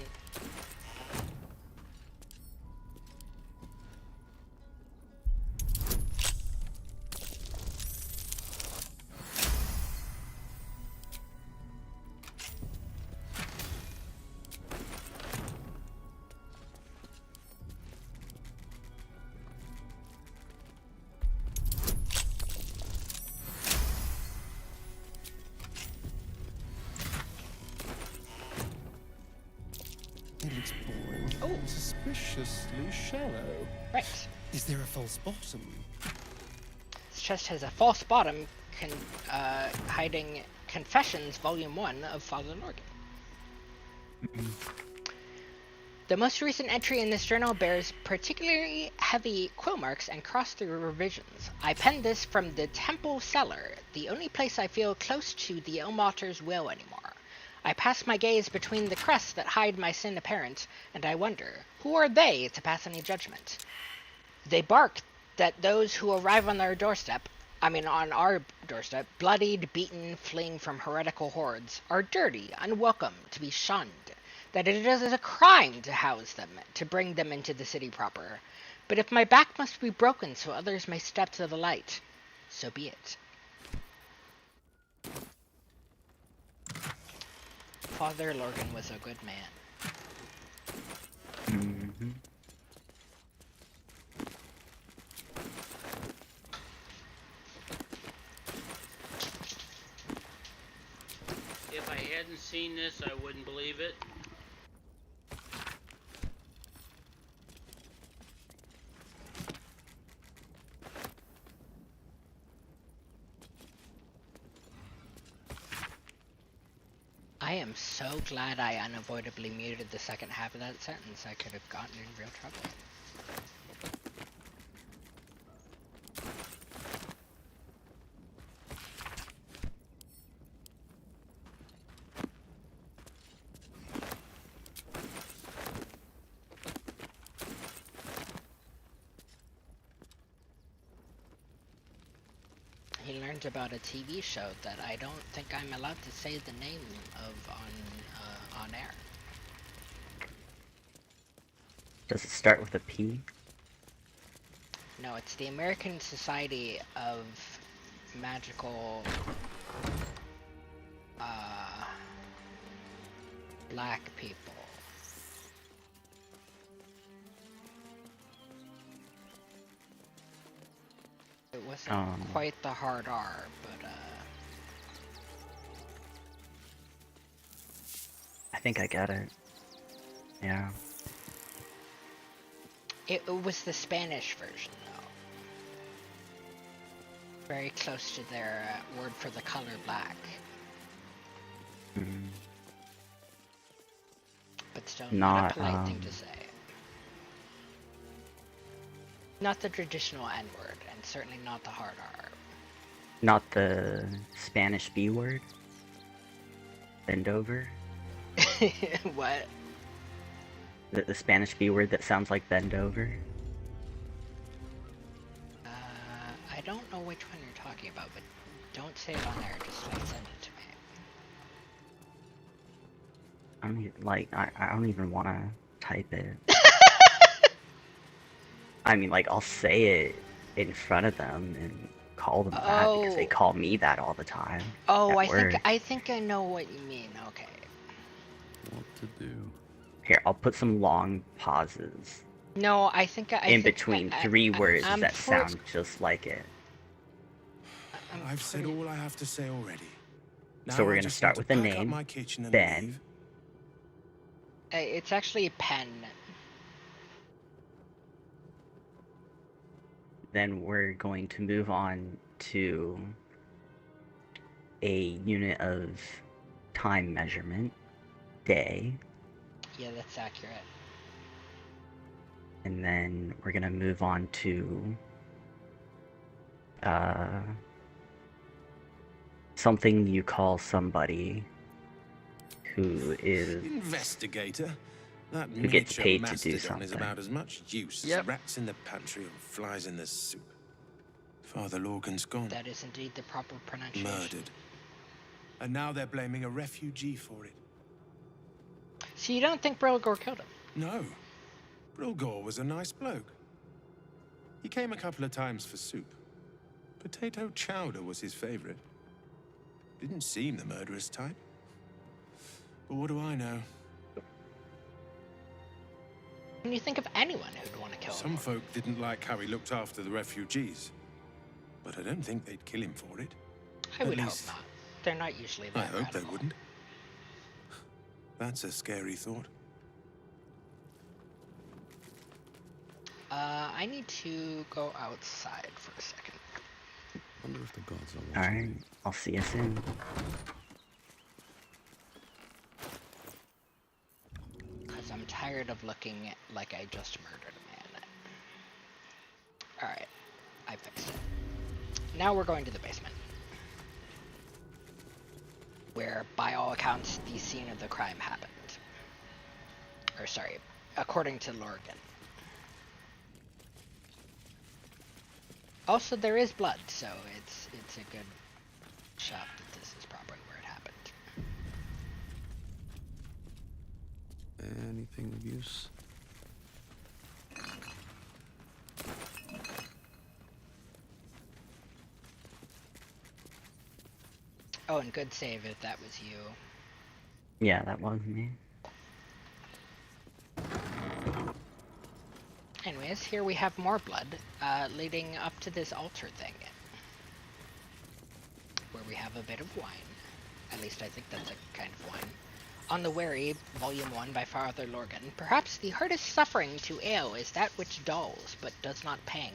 It looks boring. Oh. Suspiciously shallow. Right. Is there a false bottom? This chest has a false bottom hiding Confessions Volume 1 of Father Lorgan. The most recent entry in this journal bears particularly heavy quill marks and cross-through revisions. I penned this from the temple cellar, the only place I feel close to the Ilmater's will anymore. I pass my gaze between the crests that hide my sin apparent, and I wonder, who are they to pass any judgment? They bark that those who arrive on on our doorstep, bloodied, beaten, fleeing from heretical hordes, are dirty, unwelcome, to be shunned, that it is a crime to house them, to bring them into the city proper. But if my back must be broken so others may step to the light, so be it. Father Lorgan was a good man. Mm-hmm. If I hadn't seen this, I wouldn't believe it. I am so glad I unavoidably muted the second half of that sentence. I could have gotten in real trouble. He learned about a TV show that I don't think I'm allowed to say the name of on air. Does it start with a P? No, it's the American Society of Magical Black People. It wasn't quite the hard R, but I think I get it. Yeah. it was the Spanish version, though. Very close to their word for the color black. But still not a polite thing to say. Not the traditional N-word, and certainly not the hard R. Not the Spanish B word? Bend over? What? The Spanish B word that sounds like bend over? I don't know which one you're talking about, but don't say it on there, just like send it to me. I don't even want to type it. I mean, like, I'll say it in front of them and call them that because they call me that all the time. Oh, I think I know what you mean. Okay. What to do? Here, I'll put some long pauses. No, I think in between three words that sound just like it. I've said all I have to say already. So we're gonna start with the name, Ben. It's actually Pen. Then we're going to move on to a unit of time measurement, day. Yeah, that's accurate. And then we're gonna move on to something you call somebody who is investigator. That who gets paid to do mastodon something. is about as much use as rats in the pantry or flies in the soup. Father Lorgan's gone. That is indeed the proper pronunciation. Murdered. And now they're blaming a refugee for it. So you don't think Brilgor killed him? No. Brilgor was a nice bloke. He came a couple of times for soup. Potato chowder was his favorite. Didn't seem the murderous type. But what do I know? Can you think of anyone who'd want to kill him? Some folk didn't like how he looked after the refugees. But I don't think they'd kill him for it. I would hope not. They're not usually that I hope radical. they wouldn't. That's a scary thought. I need to go outside for a second. Wonder if the gods are watching. Alright, I'll see you soon. Because I'm tired of looking like I just murdered a man. Alright, I fixed it. Now we're going to the basement. where, by all accounts, the scene of the crime happened. Or sorry, according to Lorgan. Also, there is blood, so it's a good shot that this is probably where it happened. Anything of use? Oh, and good save if that was you. Yeah, that was me. Anyways, here we have more blood, leading up to this altar thing. Where we have a bit of wine. At least I think that's a kind of wine. On the Wary, Volume 1 by Father Lorgan. Perhaps the hardest suffering to ale is that which dulls, but does not pang.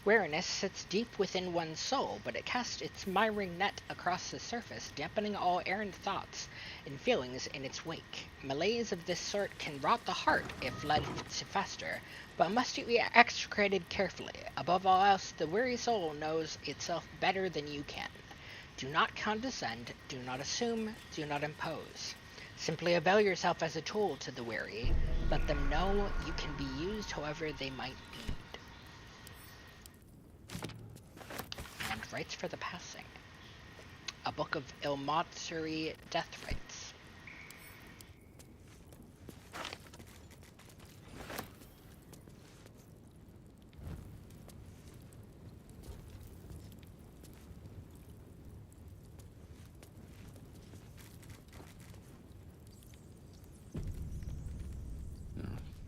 Weariness sits deep within one's soul, but it casts its mirroring net across the surface, dampening all errant thoughts and feelings in its wake. Malaise of this sort can rot the heart if led to fester, but must be extricated carefully. Above all else, the weary soul knows itself better than you can. Do not condescend, do not assume, do not impose. Simply avail yourself as a tool to the weary. Let them know you can be used however they might need. And Rites for the Passing. A book of Ilmotsuri death rites.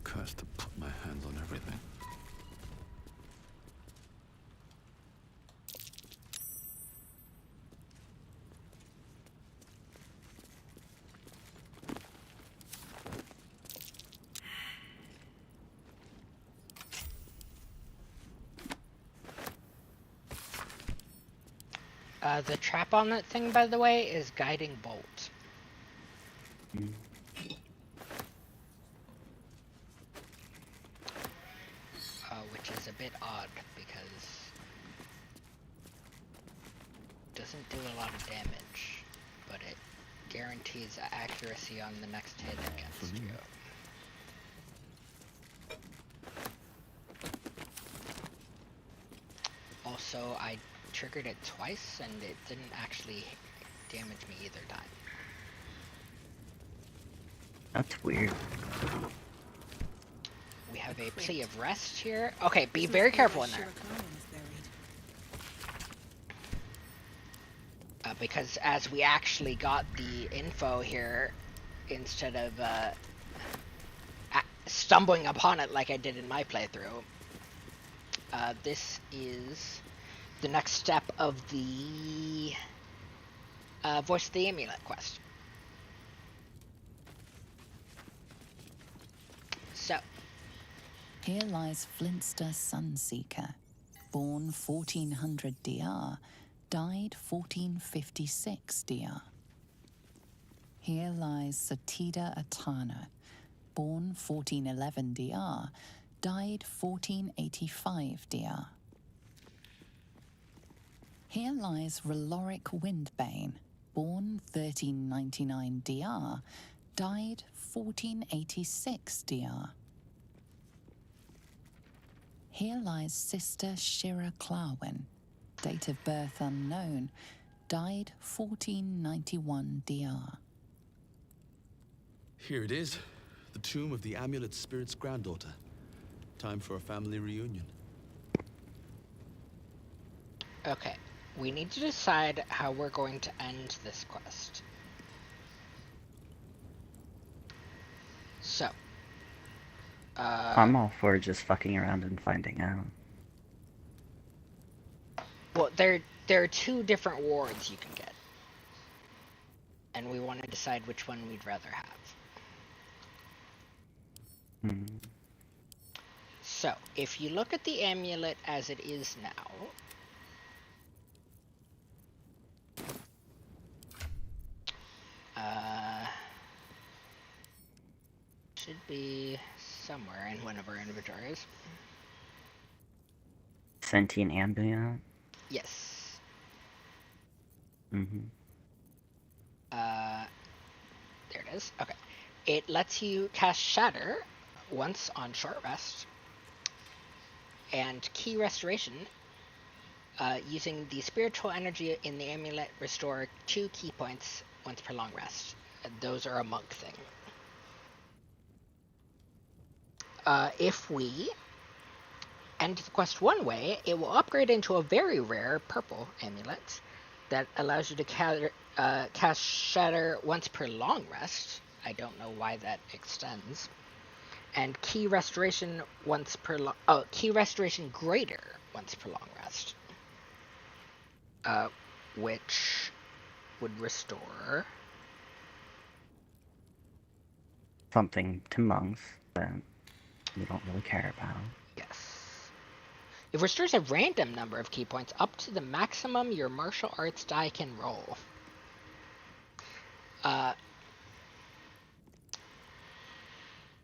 Cursed to put my hands on everything. The trap on that thing, by the way, is Guiding Bolt. Which is a bit odd, because it doesn't do a lot of damage, but it guarantees accuracy on the next hit against you. Also, I triggered it twice, and it didn't actually damage me either time. That's weird. We have a plea of rest here. Okay, be very careful in there. Because as we actually got the info here, instead of stumbling upon it like I did in my playthrough, this is the next step of the Voice of the Amulet quest. So, here lies Flintster Sunseeker, born 1400 DR, died 1456 DR. Here lies Satida Atana, born 1411 DR, died 1485 DR. Here lies Reloric Windbane, born 1399 DR, died 1486 DR. Here lies Sister Shira Clawin, date of birth unknown, died 1491 DR. Here it is, the tomb of the Amulet Spirit's granddaughter. Time for a family reunion. okay, we need to decide how we're going to end this quest. So, I'm all for just fucking around and finding out. well, there are two different wards you can get, and we want to decide which one we'd rather have. So, if you look at the amulet as it is now, should be somewhere in one of our inventories. Sentient ambient? Yes. There it is. Okay. It lets you cast Shatter once on short rest, and Key Restoration. Using the spiritual energy in the amulet, restore 2 key points once per long rest. Those are a monk thing. If we end the quest one way, it will upgrade into a very rare purple amulet that allows you to cast Shatter once per long rest. I don't know why that extends. And Key Restoration once per Key Restoration greater once per long rest. Which would restore something to monks that we don't really care about. Yes. It restores a random number of key points up to the maximum your martial arts die can roll.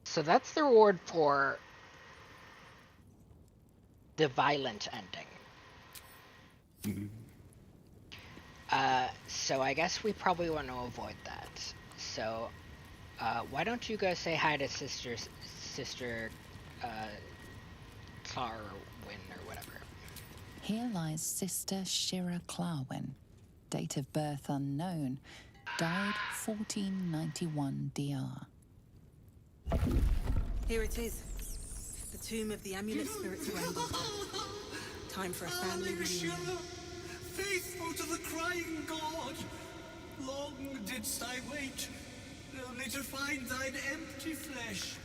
So that's the reward for the violent ending. So I guess we probably want to avoid that. So, why don't you go say hi to Sister Clarwin or whatever. Here lies Sister Shira Clarwin, date of birth unknown, died 1491 DR. Here it is, the tomb of the amulet spirit's granddaughter. Time for a family reunion. Faithful to the crying god, long didst I wait, only to find thine empty flesh.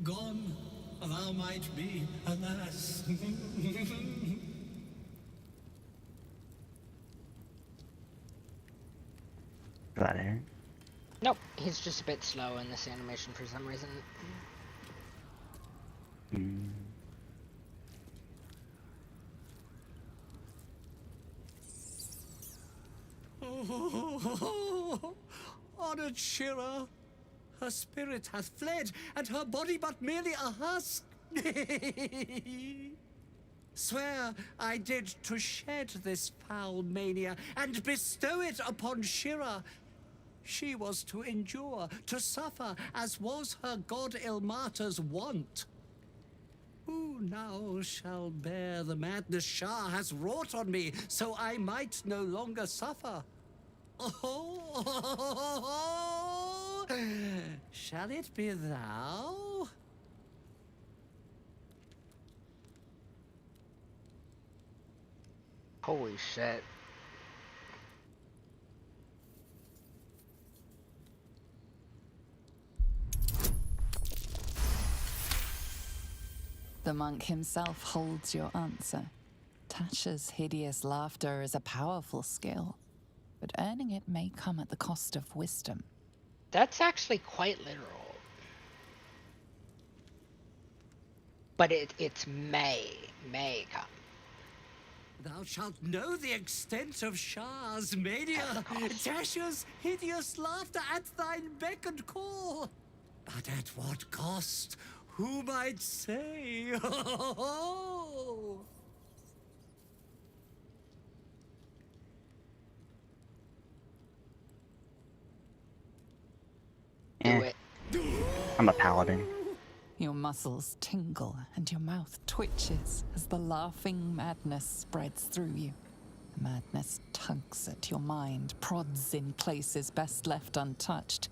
Gone thou might be, alas. Is that it? Nope, he's just a bit slow in this animation for some reason. Honored Shira, her spirit hath fled, and her body but merely a husk. Swear I did to shed this foul mania and bestow it upon Shira. She was to endure, to suffer, as was her god Ilmata's wont. Who now shall bear the madness Shah has wrought on me, so I might no longer suffer? Oh, shall it be thou? Holy shit. The monk himself holds your answer. Tasha's hideous laughter is a powerful skill, but earning it may come at the cost of wisdom. That's actually quite literal. But it's may come. Thou shalt know the extent of Shah's mania, Tasha's hideous laughter at thine beck and call. But at what cost? Who might say? I'm a paladin. Your muscles tingle and your mouth twitches as the laughing madness spreads through you. The madness tugs at your mind, prods in places best left untouched.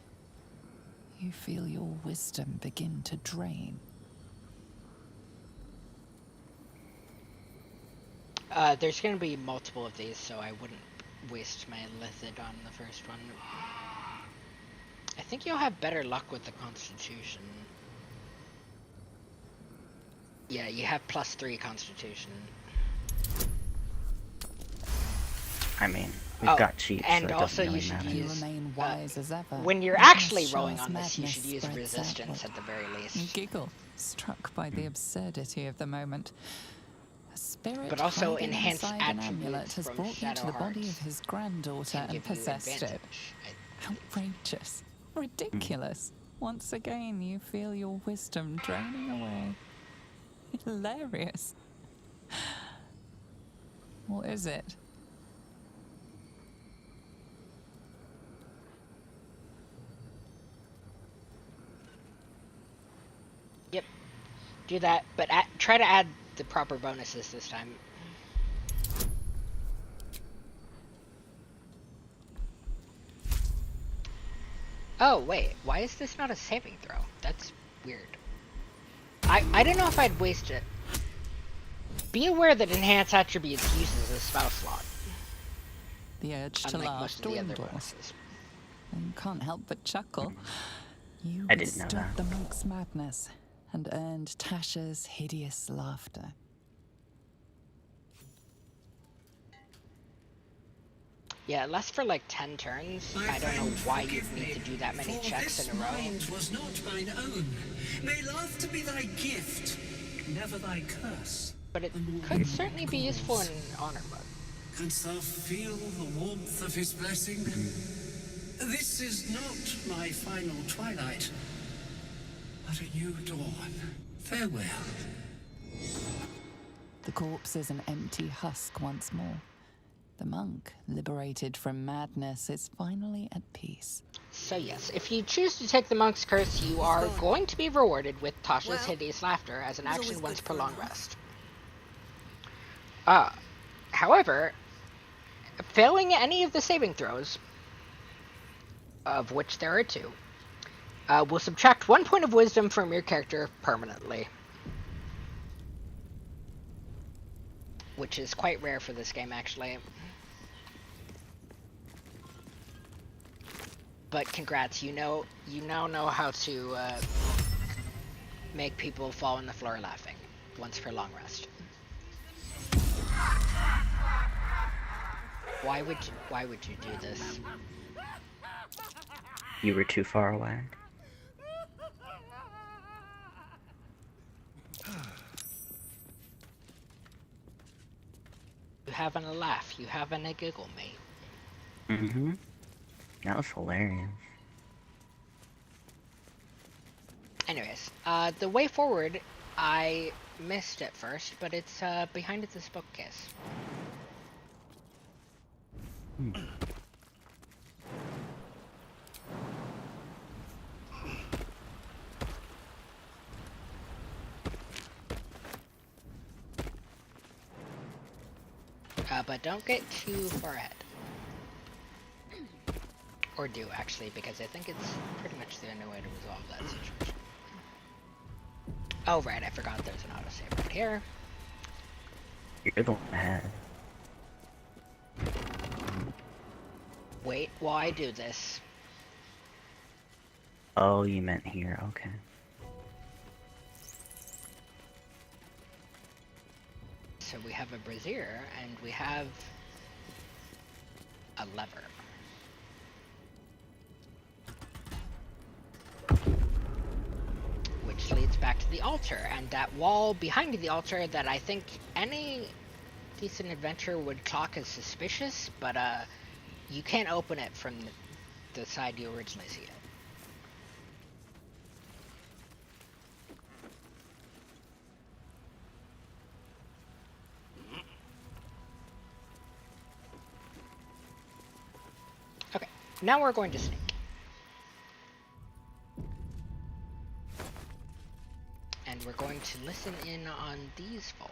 You feel your wisdom begin to drain. There's going to be multiple of these, so I wouldn't waste my lithid on the first one. I think you'll have better luck with the Constitution. Yeah, you have +3 Constitution. I mean, we've got cheats, and so it also doesn't really you should matter. use Remain wise as ever. when you're Unless actually rolling Shah's on this, you should madness use spreads resistance outward. at the very You least. giggle, struck by the absurdity of the moment. A spirit But also hiding enhanced inside an amulet attributes has from brought you to Shadow the body Hearts of his granddaughter can and give you possessed it. advantage. Outrageous. Ridiculous. Once again, you feel your wisdom draining away. Hilarious. What is it? Yep. Do that, but try to add the proper bonuses this time. Oh, wait. Why is this not a saving throw? That's weird. I don't know if I'd waste it. Be aware that Enhance Attributes uses a spell slot. The urge to Unlike laugh most of the other dwindles. bonuses. You can't help but chuckle. You I didn't know withstood that. the monk's madness and earned Tasha's hideous laughter. Yeah, it lasts for like 10 turns. I don't know why you'd need to do that many checks in a row. Mind was not mine own. May laughter be thy gift, never thy curse. But it could certainly be useful in honor mode. Canst thou feel the warmth of his blessing? This is not my final twilight, but a new dawn. Farewell. The corpse is an empty husk once more. The monk, liberated from madness, is finally at peace. So yes, if you choose to take the monk's curse, you are going to be rewarded with Tasha's hideous laughter as an action once per long rest. However, failing any of the saving throws, of which there are 2, will subtract 1 point of wisdom from your character permanently. Which is quite rare for this game, actually. But congrats, you now know how to make people fall on the floor laughing once per long rest. Why would you do this? You were too far away. You having a laugh, you having a giggle, mate. Mm-hmm. That was hilarious. Anyways, the way forward, I missed at first, but it's behind this bookcase. But don't get too far ahead. Or do, actually, because I think it's pretty much the only way to resolve that situation. Oh, right, I forgot there's an autosave right here. You're the one ahead. Wait while I do this. Oh, you meant here, okay. So we have a brazier, and we have a lever. Which leads back to the altar, and that wall behind the altar that I think any decent adventurer would clock as suspicious, but you can't open it from the side you originally see it. Okay, now we're going to sneak. And we're going to listen in on these folk.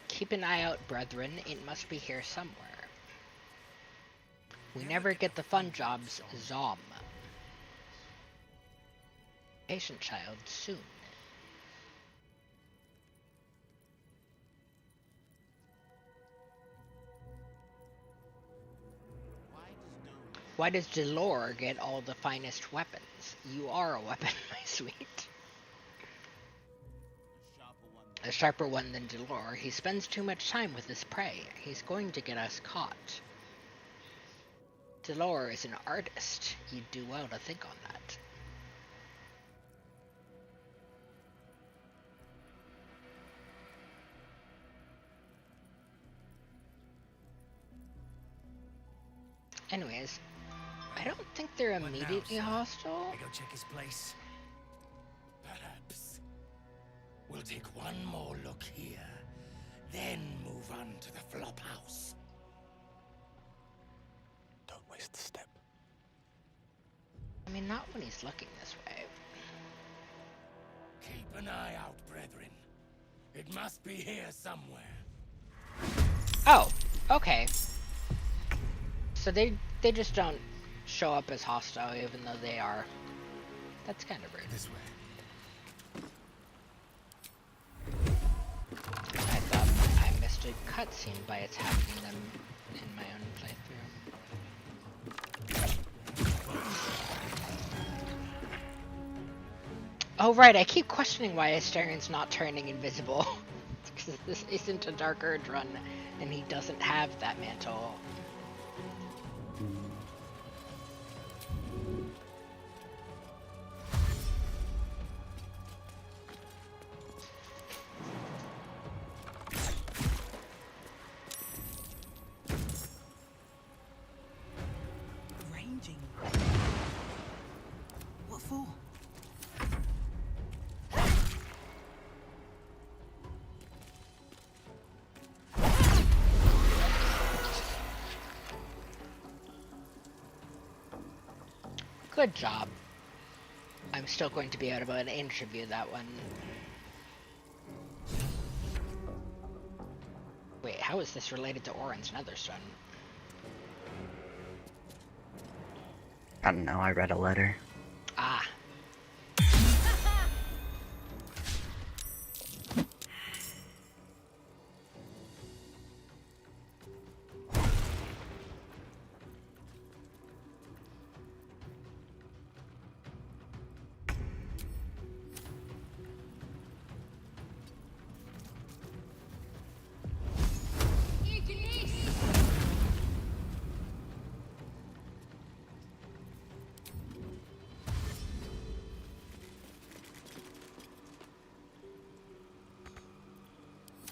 Keep an eye out, brethren. It must be here somewhere. We never get the fun jobs, Zom. Patient child, soon. Why does Delore get all the finest weapons? You are a weapon, my sweet. A sharper one than Delore. He spends too much time with his prey. He's going to get us caught. Delore is an artist. You'd do well to think on that. Anyways, I don't think they're immediately hostile. I go check his place. Perhaps. We'll take one more look here, then move on to the flop house. I mean, not when he's looking this way. Keep an eye out, brethren. It must be here somewhere. Oh, okay. So they just don't show up as hostile, even though they are. That's kind of rude. This way. I thought I missed a cutscene by attacking them in my own playthrough. Oh right, I keep questioning why Astarion's not turning invisible. Because this isn't a Dark Urge run, and he doesn't have that mantle. Arranging. What for? Good job. I'm still going to be able to interview that one. Wait, how is this related to Orin's Netherstone? I don't know, I read a letter. Ah.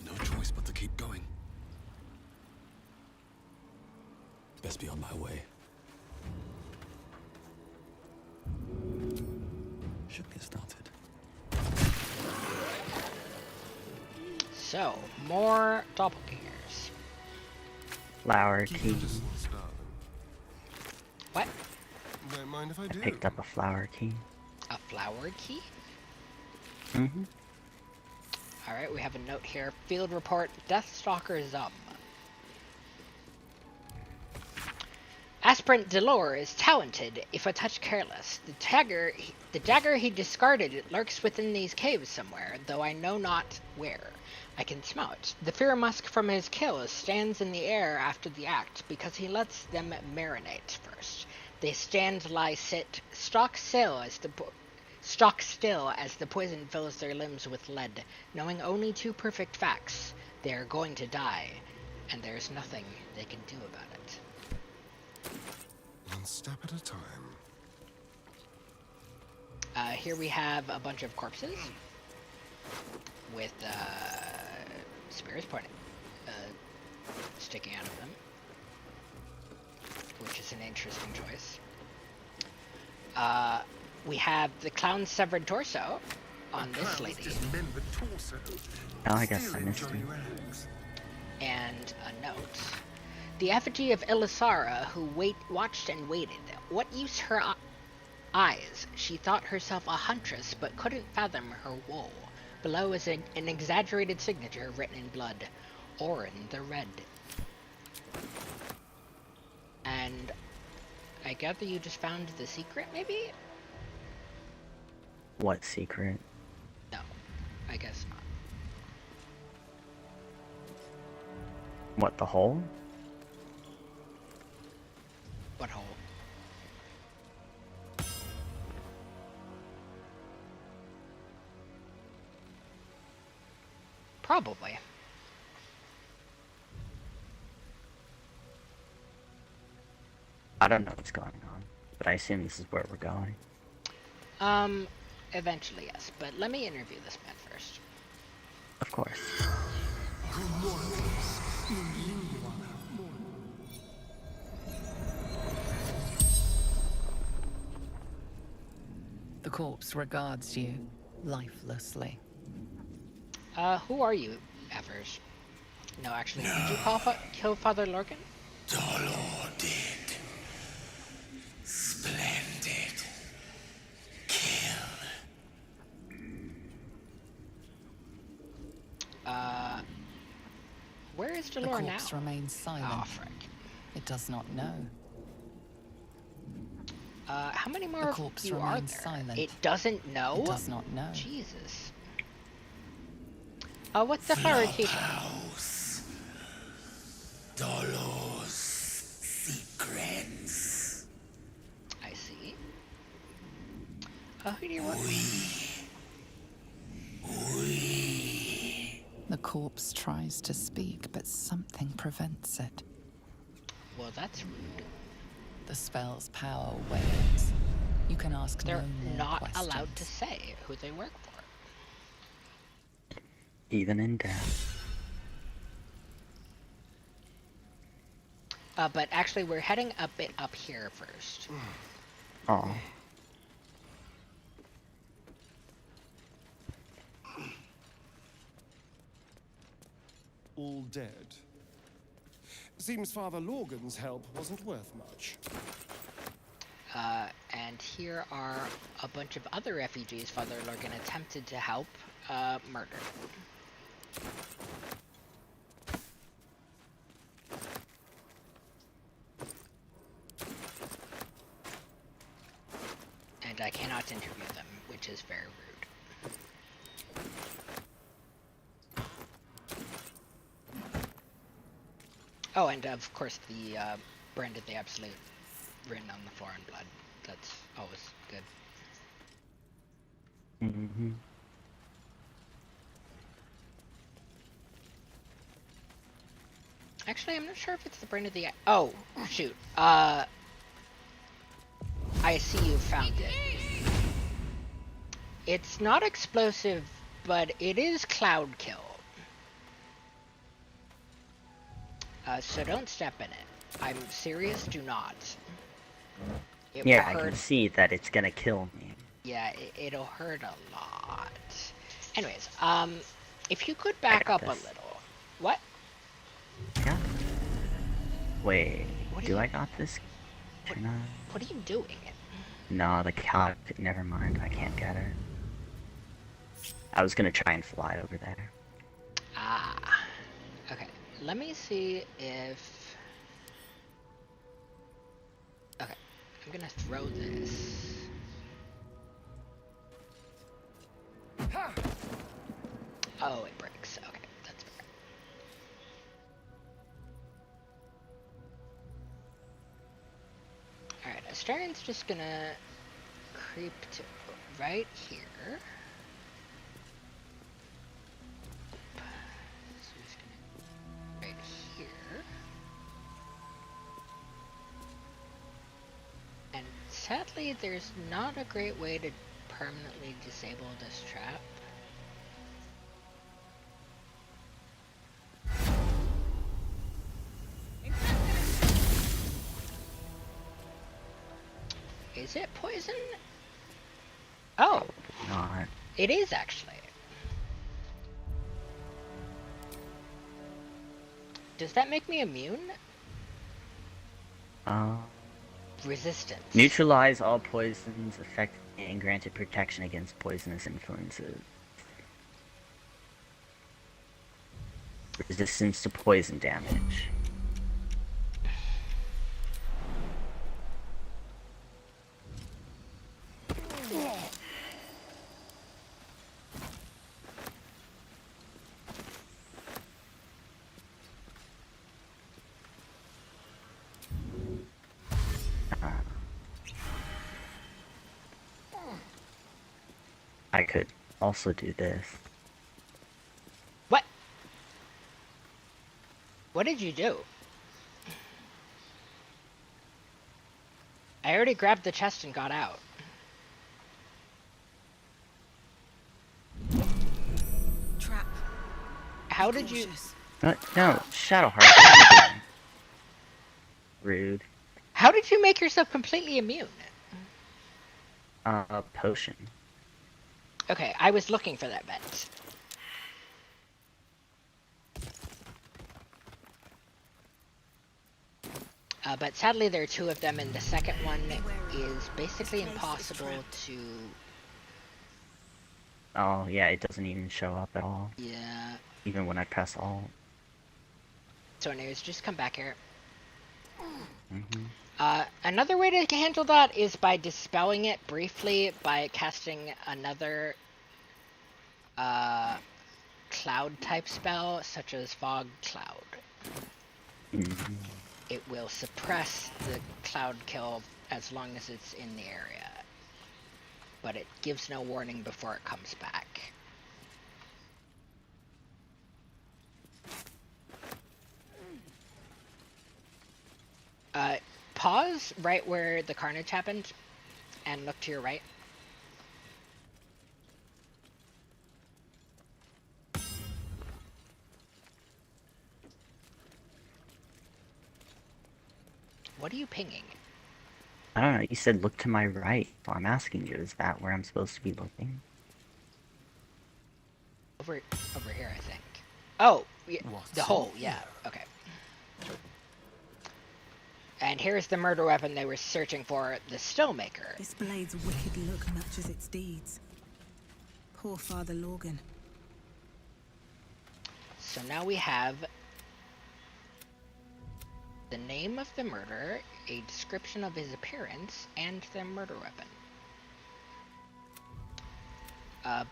No choice but to keep going. Best be on my way. Should get started. So, more doppelgangers. Flower key. What? Don't mind if I do. Picked up a flower key. A flower key? Mm-hmm. Alright, we have a note here. Field report, Deathstalker Zum. Aspirant Delore is talented, if a touch careless. The dagger he discarded lurks within these caves somewhere, though I know not where. I can smell it. The fear musk from his kill stands in the air after the act, because he lets them marinate first. They stand, lie, sit, stock still as the poison fills their limbs with lead, knowing only two perfect facts. They are going to die, and there is nothing they can do about it. One step at a time. Here we have a bunch of corpses with spears pointing, sticking out of them, which is an interesting choice. We have the clown's severed torso on this lady. Oh, I guess I missed it. And a note. The effigy of Elisara, who watched and waited. What use her eyes? She thought herself a huntress, but couldn't fathom her woe. Below is an exaggerated signature written in blood. Orin the Red. And I gather you just found the secret, maybe? What secret? No, I guess not. What, the hole? What hole? Probably. I don't know what's going on, but I assume this is where we're going. Eventually, yes, but let me interview this man first. Of course. The corpse regards you lifelessly. Who are you, Evers? No, actually, did you kill Father Lorcan? Dolor did. Splendid. is The Delore now? corpse remains silent. Oh, frick. It does not know. How many The more of corpse you are remains there? silent. It doesn't know? It does not know. Jesus. What's the florication? Dolor's secrets. I see. Who do you want? The corpse tries to speak, but something prevents it. Well, that's rude. The spell's power wanes. You can ask They're no more not questions. allowed to say who they work for. Even in death. But actually, we're heading a bit up here first. Oh. All dead. Seems Father Lorgan's help wasn't worth much. And here are a bunch of other refugees Father Lorgan attempted to help, murdered. And I cannot interview them, which is very rude. Oh, and of course the branded the absolute written on the floor in blood. That's always good. Mm-hmm. Actually, I'm not sure if it's the brand of the... Oh, shoot. I see you found it. It's not explosive, but it is cloud kill. So don't step in it. I'm serious, do not. It Yeah, I will hurt. can see that it's gonna kill me. Yeah, it'll hurt a lot. Anyways, if you could back up a little. What? Yeah. Wait, What do are I you- got this? Can I? What are you doing? No, the cow. Never mind, I can't get her. I was gonna try and fly over there. Ah. Okay, let me see if... Okay, I'm gonna throw this. Oh, it breaks. Okay, that's fair. Alright, Astarian's just gonna creep to right here. So he's gonna right here. And sadly, there's not a great way to permanently disable this trap. Is it poison? Oh, Not. it is actually. Does that make me immune? Resistance. Neutralize all poisons affected and granted protection against poisonous influences. Resistance to poison damage. I could also do this. What? What did you do? I already grabbed the chest and got out. Trap. How did you... No, Shadowheart. Rude. How did you make yourself completely immune? Potion. Okay, I was looking for that vent. But sadly there are two of them, and the second one is basically impossible to... Oh, yeah, it doesn't even show up at all. Yeah. Even when I press Alt. So anyways, just come back here. Mm-hmm. Another way to handle that is by dispelling it briefly by casting another cloud type spell, such as Fog Cloud. Mm-hmm. It will suppress the cloud kill as long as it's in the area, but it gives no warning before it comes back. Pause right where the carnage happened and look to your right. What are you pinging? I don't know, you said look to my right, so I'm asking you, is that where I'm supposed to be looking? Over here, I think. Oh, yeah, What's the hole, yeah, okay. And here's the murder weapon they were searching for, the Stillmaker. This blade's wicked look matches its deeds. Poor Father Lorgan. So now we have the name of the murderer, a description of his appearance, and the murder weapon.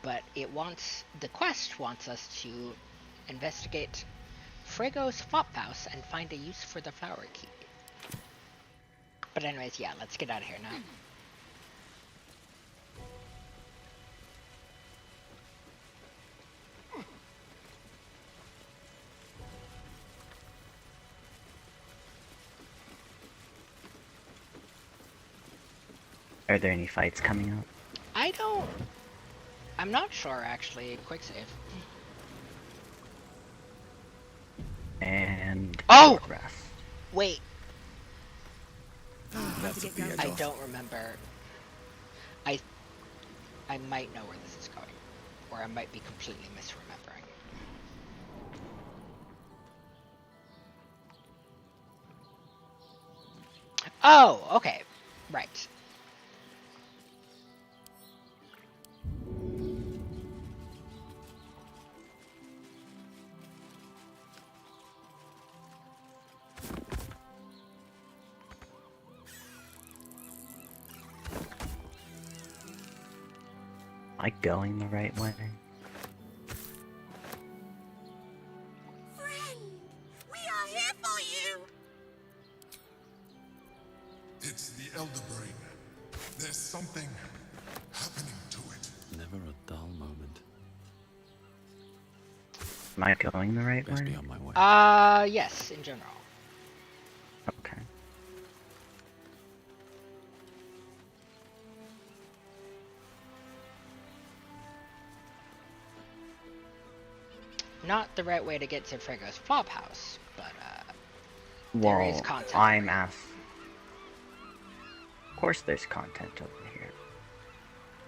But the quest wants us to investigate Frego's flop house and find a use for the flower key. But anyways, yeah, let's get out of here now. Are there any fights coming up? I'm not sure, actually. Quick save. And... Oh! short rest. Wait. I I don't remember. I might know where this is going. Or I might be completely misremembering. Oh, okay. Right. Am I going the right way? Friend, we are here for you. It's the Elder Brain. There's something happening to it. Never a dull moment. Am I going the right Best way? be on my way. Yes, in general. Okay. Not the right way to get to Frego's flop house, but Well, there is content. I'm asked. Of course there's content over here.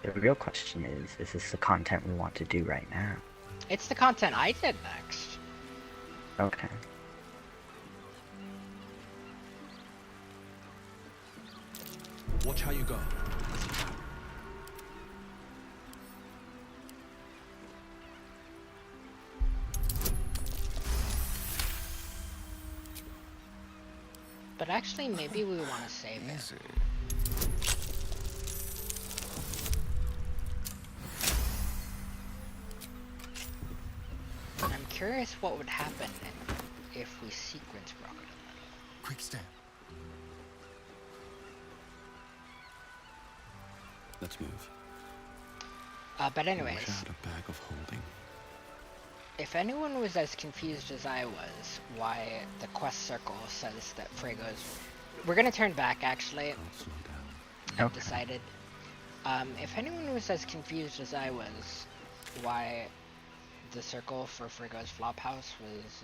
The real question is this the content we want to do right now? It's the content I did next. Okay. Watch how you go. But actually, maybe we want to save it. I'm curious what would happen if we sequence Rocket a little. Quick step. Let's move. But anyways, Wash out a bag of holding. if anyone was as confused as I was why the quest circle says that Frego's... We're gonna turn back, actually. Slow down. I've decided. If anyone was as confused as I was why the circle for Frego's flop house was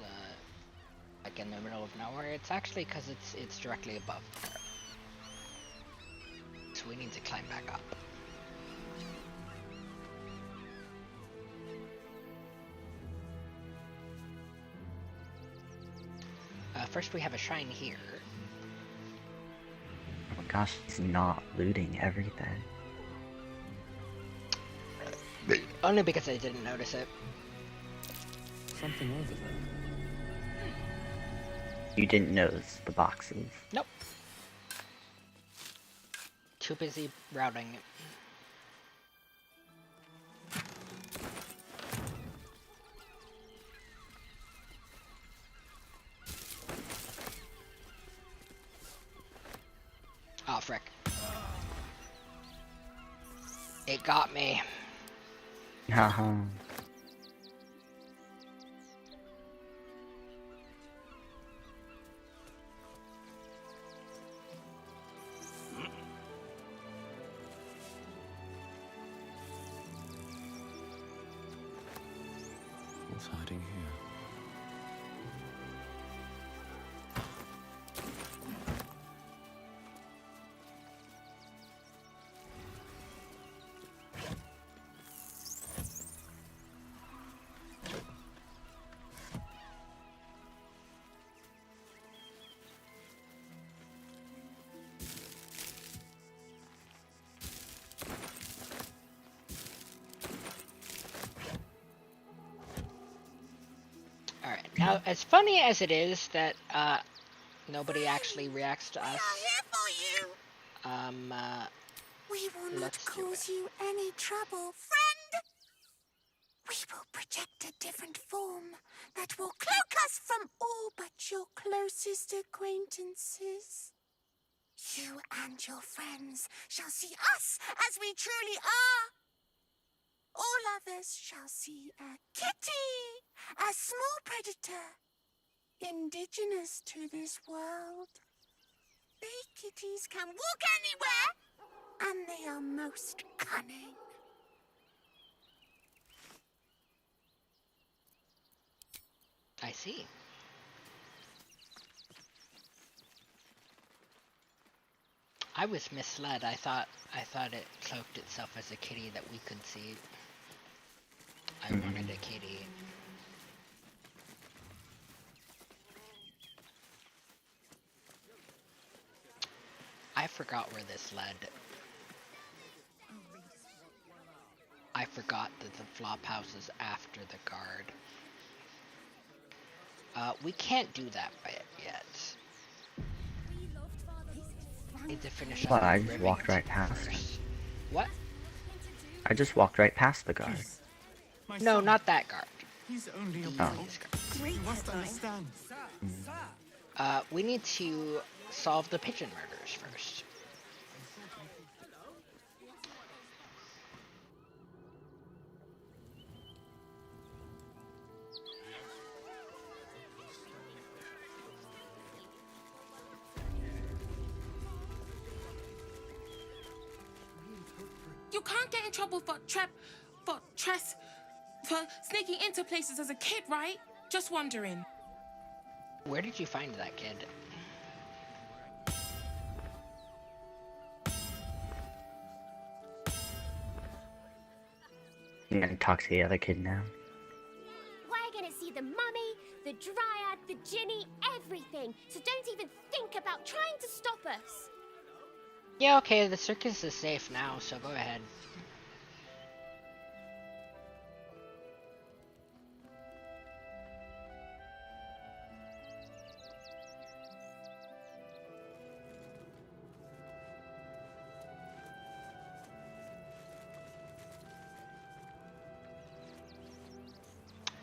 like in the middle of nowhere, it's actually because it's directly above there. So we need to climb back up. First we have a shrine here. Oh my gosh, he's not looting everything. Only because I didn't notice it. Something over there. You didn't notice the boxes. Nope. Too busy routing. Oh, frick. It got me. Haha. What's hiding here? Alright, now as funny as it is that nobody actually reacts to us, We will not let's do cause you any trouble, friend. We will project a different form that will cloak us from all but your closest acquaintances. You and your friends shall see us as we truly are. All others shall see a kitty, a small predator, indigenous to this world. They kitties can walk anywhere, and they are most cunning. I see. I was misled. I thought it cloaked itself as a kitty that we could see. I wanted a kitty. I forgot where this led. I forgot that the flop house is after the guard. We can't do that yet. Need to finish Well, up I the just walked ribbing right past him. first. What? I just walked right past the guard. No, not that guard. He's only a These boy. guards. You must understand. We need to solve the pigeon murders first. You can't get in trouble for sneaking into places as a kid, right? Just wondering. Where did you find that kid? I'm gonna talk to the other kid now. We're gonna see the mummy, the dryad, the jinny, everything. So don't even think about trying to stop us. Yeah, okay, the circus is safe now, so go ahead.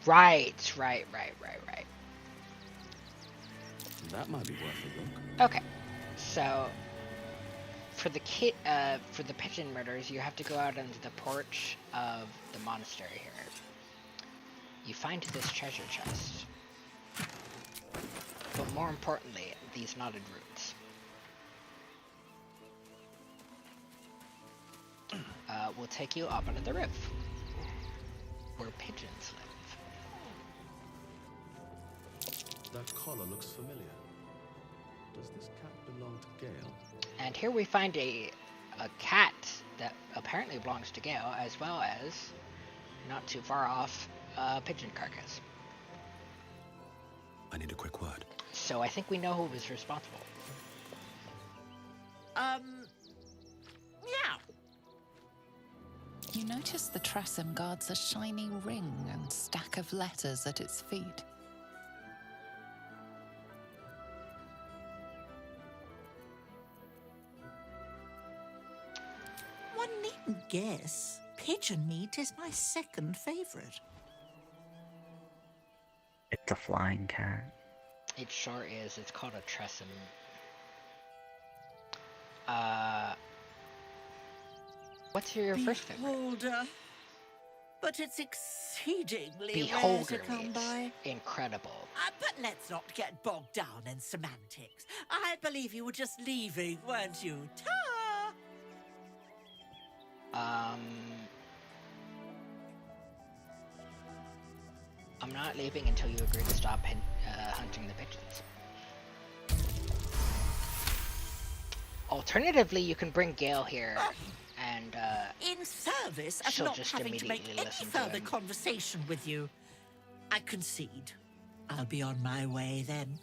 Right. That might be worth a look. Okay, so for the pigeon murders, you have to go out onto the porch of the monastery here. You find this treasure chest, but more importantly, these knotted roots. Will take you up onto the roof, where pigeons live. That collar looks familiar. Does this cat belong to Gale? And here we find a cat that apparently belongs to Gale, as well as, not too far off, a pigeon carcass. I need a quick word. So I think we know who was responsible. Yeah. You notice the Tressum guards a shiny ring and stack of letters at its feet. One needn't guess. Pigeon meat is my second favorite. It's a flying cat. It sure is. It's called a tressum. What's your first favorite? Beholder. But it's exceedingly Beholder rare to come by. incredible. But let's not get bogged down in semantics. I believe you were just leaving, weren't you? Ta! I'm not leaving until you agree to stop hunting the pigeons. Alternatively, you can bring Gale here, and in service of she'll not just having to make immediately any listen to further him. conversation with you. I concede. I'll be on my way then.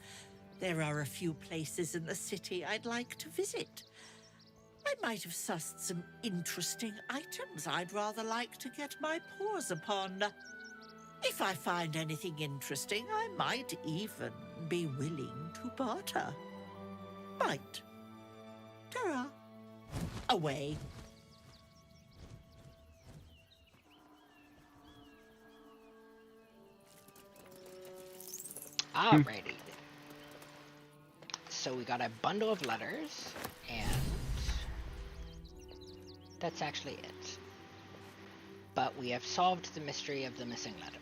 There are a few places in the city I'd like to visit. I might have sussed some interesting items I'd rather like to get my paws upon. If I find anything interesting, I might even be willing to barter. Might. Ta-ra. Away. Alrighty. So we got a bundle of letters, and that's actually it. But we have solved the mystery of the missing letters.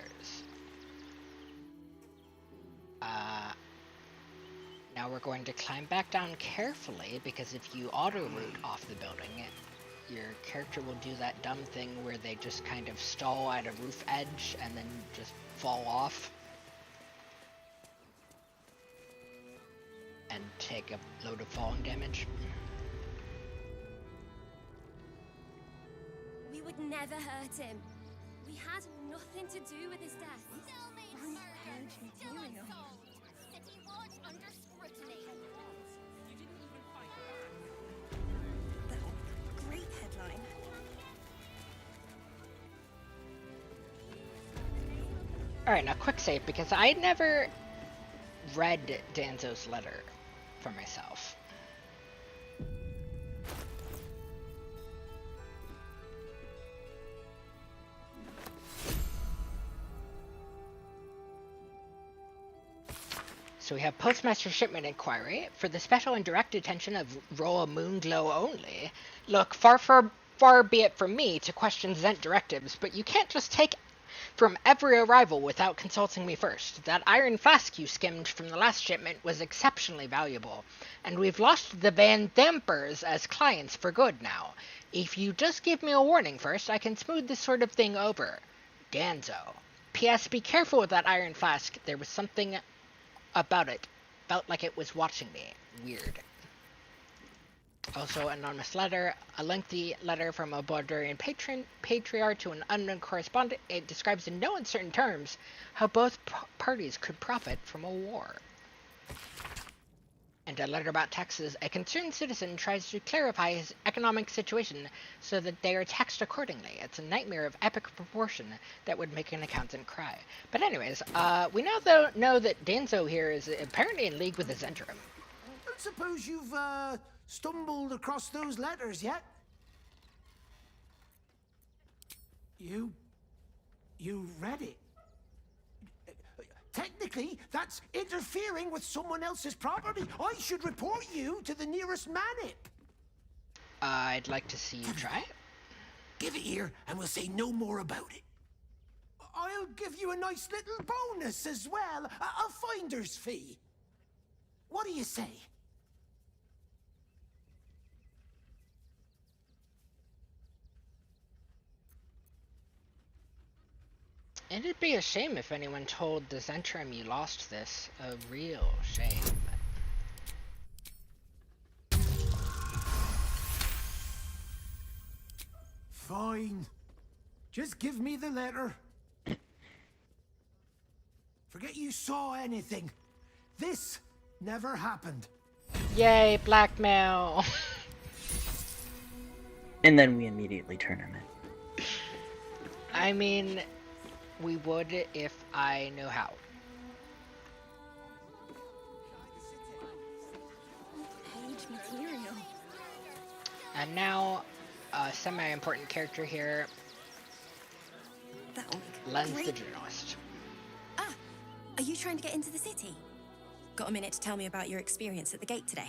Now we're going to climb back down carefully, because if you auto-route off the building, your character will do that dumb thing where they just kind of stall at a roof edge and then just fall off. And take a load of falling damage. We would never hurt him. We had nothing to do with his death. Still made murder, still unsolved. City watch under scrutiny. You didn't even fight back. Great headline. Alright, now quick save, because I never read Danzo's letter for myself. So we have Postmaster Shipment Inquiry. For the special and direct attention of Roa Moonglow only. Look, far be it from me to question Zent directives, but you can't just take from every arrival without consulting me first. That iron flask you skimmed from the last shipment was exceptionally valuable, and we've lost the Van Dampers as clients for good now. If you just give me a warning first, I can smooth this sort of thing over. Danzo. P.S. Be careful with that iron flask. There was something about it. Felt like it was watching me. Weird. Also, anonymous letter, a lengthy letter from a Bardurian patriarch to an unknown correspondent. It describes in no uncertain terms how both parties could profit from a war. And a letter about taxes. A concerned citizen tries to clarify his economic situation so that they are taxed accordingly. It's a nightmare of epic proportion that would make an accountant cry. But anyways, we now know that Danzo here is apparently in league with the Zentrum. I suppose you've, stumbled across those letters yet? You read it? Technically, that's interfering with someone else's property. I should report you to the nearest manip. I'd like to see you try it. Give it here, and we'll say no more about it. I'll give you a nice little bonus as well, a finder's fee. What do you say? It'd be a shame if anyone told the Zentrum you lost this. A real shame. Fine. Just give me the letter. Forget you saw anything. This never happened. Yay, blackmail! And then we immediately turn him in. I mean, we would if I knew how. Page material. And now, semi-important character here. That'll make Lens great. the journalist. Ah, are you trying to get into the city? Got a minute to tell me about your experience at the gate today?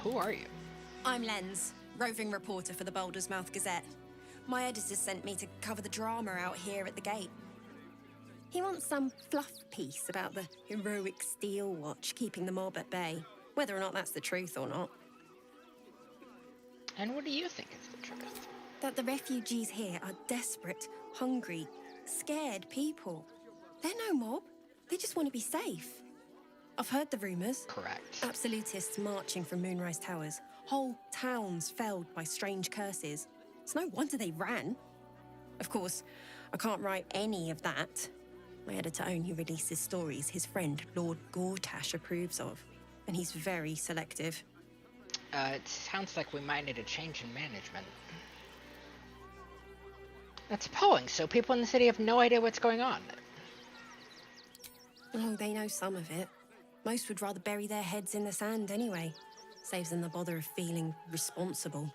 Who are you? I'm Lens, roving reporter for the Boulder's Mouth Gazette. My editor sent me to cover the drama out here at the gate. He wants some fluff piece about the heroic Steel Watch keeping the mob at bay, whether or not that's the truth or not. And what do you think is the truth? That the refugees here are desperate, hungry, scared people. They're no mob. They just want to be safe. I've heard the rumors. Correct. Absolutists marching from Moonrise Towers. Whole towns felled by strange curses. It's no wonder they ran. Of course, I can't write any of that. My editor only releases stories his friend, Lord Gortash, approves of. And he's very selective. It sounds like we might need a change in management. That's appalling. So people in the city have no idea what's going on. Oh, they know some of it. Most would rather bury their heads in the sand anyway. Saves them the bother of feeling responsible.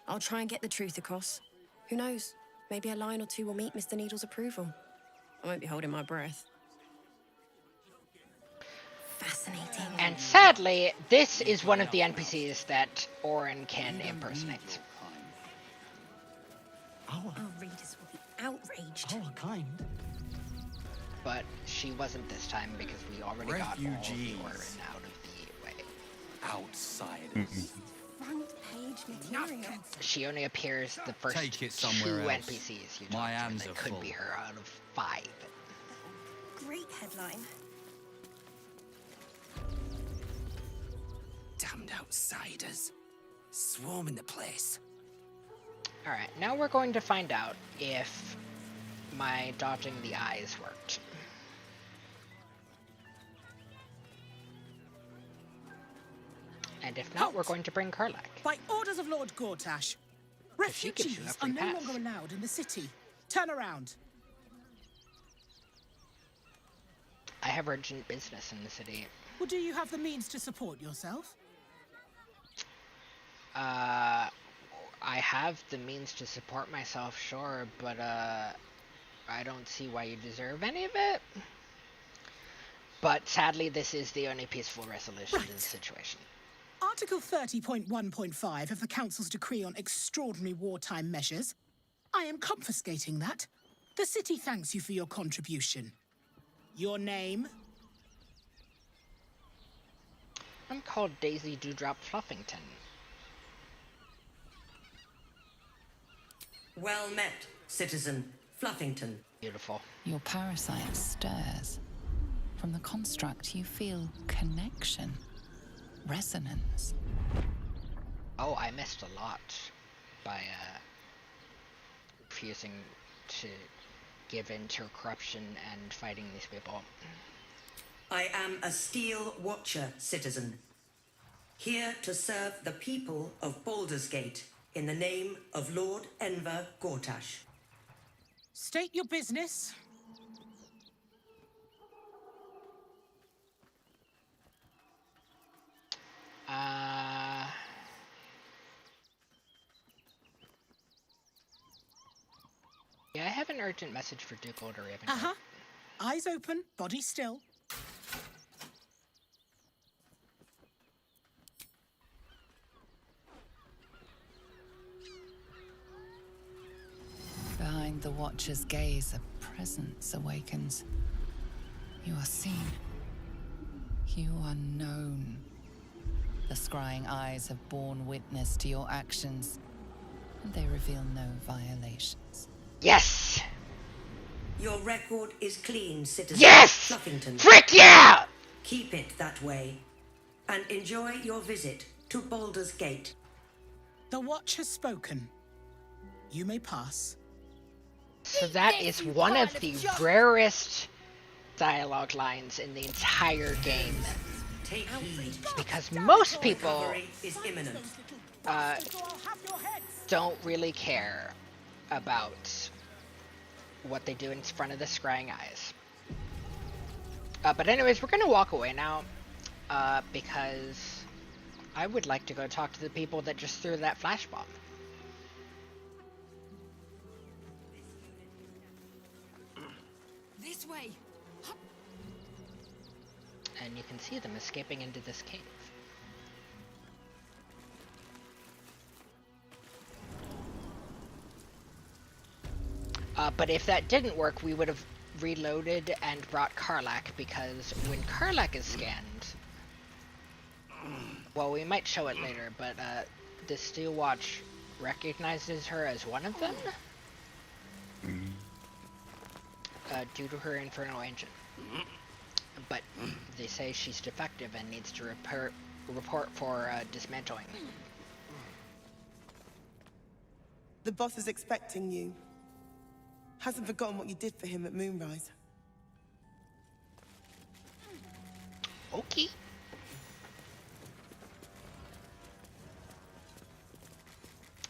I'll try and get the truth across. Who knows? Maybe a line or two will meet Mr. Needle's approval. I won't be holding my breath. Fascinating. And sadly, this is one of the NPCs that Orin can impersonate. Our readers will be outraged. Our kind. But she wasn't this time because we already got all of the Orin out of the way. Outsiders. Front page material. She only appears the first Take it two somewhere else. NPCs you My talk to. hands That are could full. be her out of 5. Great headline. Damned outsiders. Swarming the place. Alright, now we're going to find out if my dodging the eyes worked. And if not, we're going to bring Karlak. By orders of Lord Gortash, she gives you a refugees free are no pass. longer allowed in the city. Turn around. I have urgent business in the city. Well, do you have the means to support yourself? I have the means to support myself, sure, but I don't see why you deserve any of it. But sadly, this is the only peaceful resolution to the situation. Article 30.1.5 of the Council's decree on extraordinary wartime measures. I am confiscating that. The city thanks you for your contribution. Your name? I'm called Daisy Dewdrop Fluffington. Well met, citizen Fluffington. Beautiful. Your parasite stirs. From the construct, you feel connection, resonance. Oh, I missed a lot by refusing to give in to corruption and fighting these people. I am a Steel Watcher, citizen. Here to serve the people of Baldur's Gate in the name of Lord Enver Gortash. State your business. Yeah, I have an urgent message for Duke Older Raven. Uh-huh. Eyes open, body still. Behind the Watcher's gaze, a presence awakens. You are seen. You are known. The scrying eyes have borne witness to your actions, and they reveal no violations. Yes! Your record is clean, citizen Yes! Fluffington. Frick yeah! Keep it that way, and enjoy your visit to Baldur's Gate. The watch has spoken. You may pass. So that is one of the rarest dialogue lines in the entire game. Take heed. Because most people Recovery is imminent. don't really care about what they do in front of the scrying eyes. But anyways, we're gonna walk away now. Because I would like to go talk to the people that just threw that flash bomb. This way. And you can see them escaping into this cave. But if that didn't work, we would have reloaded and brought Karlach, because when Karlach is scanned... Well, we might show it later, but the Steel Watch recognizes her as one of them? Due to her infernal engine. But they say she's defective and needs to report for dismantling. The boss is expecting you. Hasn't forgotten what you did for him at Moonrise. Okay.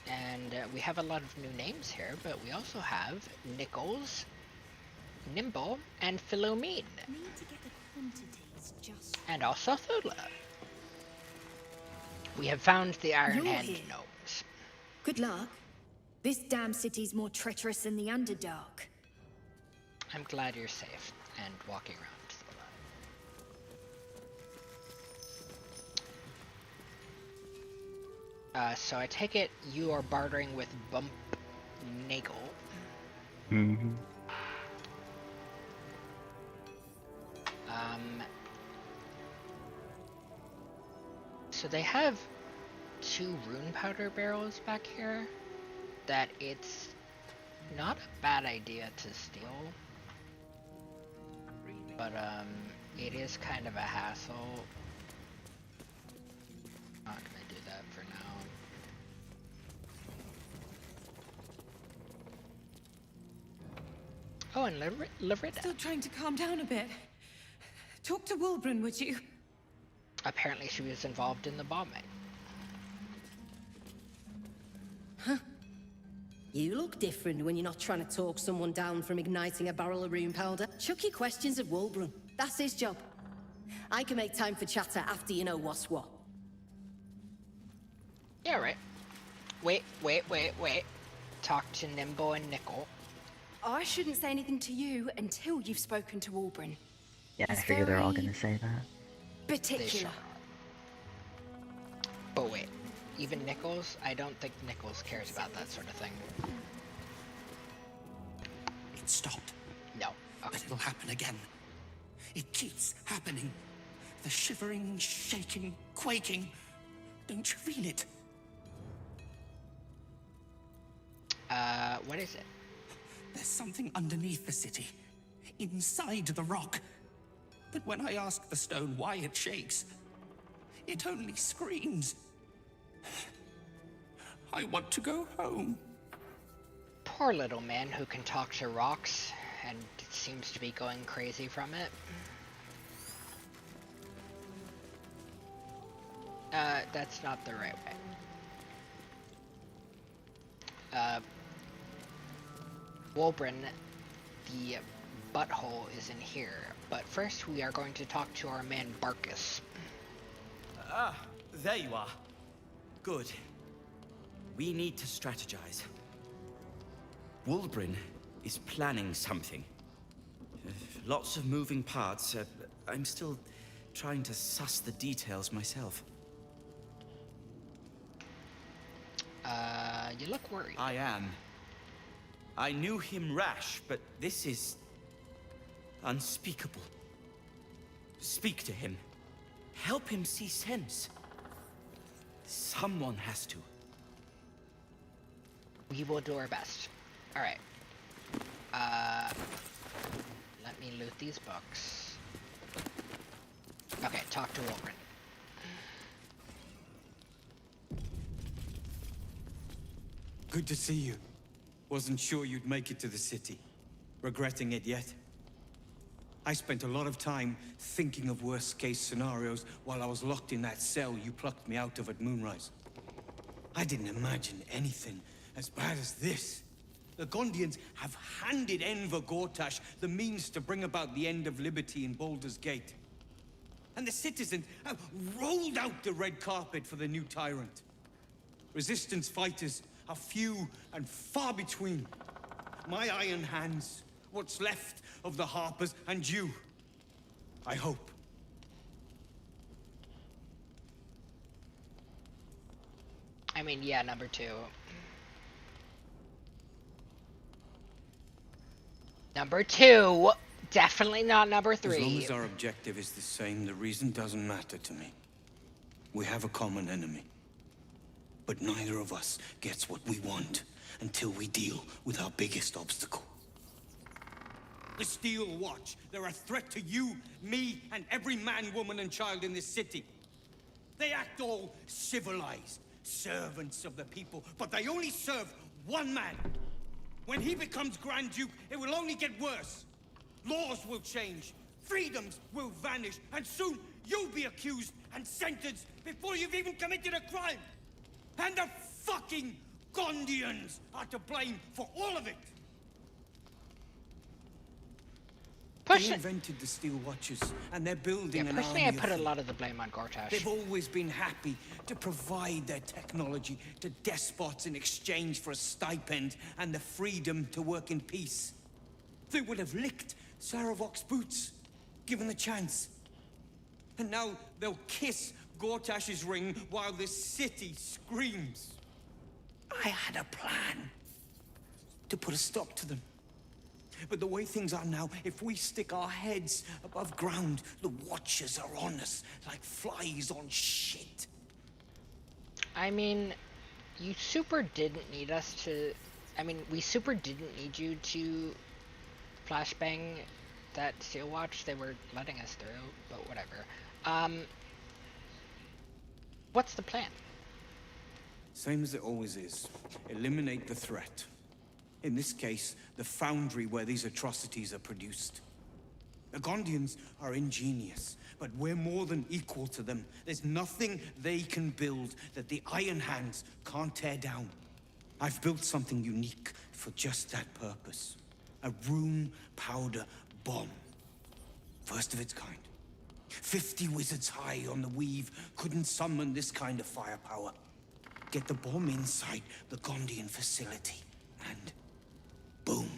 And we have a lot of new names here, but we also have Nichols, Nimble, and Philomene. And also Thula. We have found the Iron You're Hand here. gnomes. Good luck. This damn city's more treacherous than the Underdark. I'm glad you're safe and walking around. So I take it you are bartering with Bump Nagel. Mm-hmm. So they have 2 rune powder barrels back here that it's not a bad idea to steal. But it is kind of a hassle. Not gonna do that for now. Oh, and Larita. Still trying to calm down a bit. Talk to Wulbren, would you? Apparently she was involved in the bombing. Huh. You look different when you're not trying to talk someone down from igniting a barrel of rune powder. Chuck your questions at Wulbren. That's his job. I can make time for chatter after you know what's what. Yeah, right. Wait. Talk to Nimble and Nickel. I shouldn't say anything to you until you've spoken to Wulbren. Yeah, I He's figure they're all very gonna say that. particular. Oh wait, even Nichols? I don't think Nichols cares about that sort of thing. It stopped. No. But it'll happen again. It keeps happening. The shivering, shaking, quaking. Don't you feel it? What is it? There's something underneath the city. Inside the rock. But when I ask the stone why it shakes, it only screams. I want to go home. Poor little man who can talk to rocks and seems to be going crazy from it. That's not the right way. Wulbren, the butthole is in here, but first we are going to talk to our man Barkus. Ah, there you are. Good. We need to strategize. Wulbren is planning something. Lots of moving parts. I'm still trying to suss the details myself. You look worried. I am. I knew him rash, but this is unspeakable. Speak to him. Help him see sense. Someone has to. We will do our best. Alright. Let me loot these books. Okay, talk to Wulbren. Good to see you. Wasn't sure you'd make it to the city. Regretting it yet? I spent a lot of time thinking of worst-case scenarios while I was locked in that cell you plucked me out of at Moonrise. I didn't imagine anything as bad as this. The Gondians have handed Enver Gortash the means to bring about the end of liberty in Baldur's Gate. and the citizens have rolled out the red carpet for the new tyrant. Resistance fighters are few and far between. My iron hands, what's left of the Harpers, and you. I hope. I mean, yeah, number 2. Number 2, definitely not number 3. As long as our objective is the same, the reason doesn't matter to me. We have a common enemy. But neither of us gets what we want until we deal with our biggest obstacle. The Steel Watch. They're a threat to you, me, and every man, woman, and child in this city. They act all civilized, servants of the people, but they only serve one man. When he becomes Grand Duke, it will only get worse. Laws will change, freedoms will vanish, and soon you'll be accused and sentenced before you've even committed a crime. And the fucking Gondians are to blame for all of it. They invented the Steel Watches, and they're building an army. Personally, I put a lot of the blame on Gortash. They've always been happy to provide their technology to despots in exchange for a stipend and the freedom to work in peace. They would have licked Saravok's boots, given the chance. And now they'll kiss Gortash's ring while this city screams. I had a plan to put a stop to them. But the way things are now, if we stick our heads above ground, the Watchers are on us like flies on shit. I mean, you super didn't need us to... I mean, we super didn't need you to flashbang that Steel Watch. They were letting us through, but whatever. What's the plan? Same as it always is. Eliminate the threat. In this case, the foundry where these atrocities are produced. The Gondians are ingenious, but we're more than equal to them. There's nothing they can build that the Iron Hands can't tear down. I've built something unique for just that purpose. A room powder bomb. First of its kind. 50 wizards high on the weave couldn't summon this kind of firepower. Get the bomb inside the Gondian facility, and boom.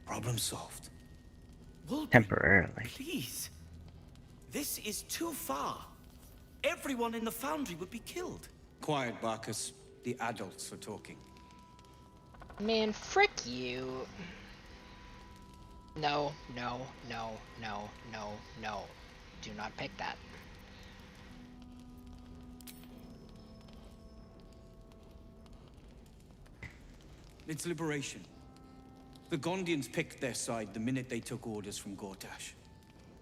Problem solved. Temporarily. Please. This is too far. Everyone in the foundry would be killed. Quiet, Barkus. The adults are talking. Man, frick you. No, no, no, no, no, no. Do not pick that. It's liberation. The Gondians picked their side the minute they took orders from Gortash.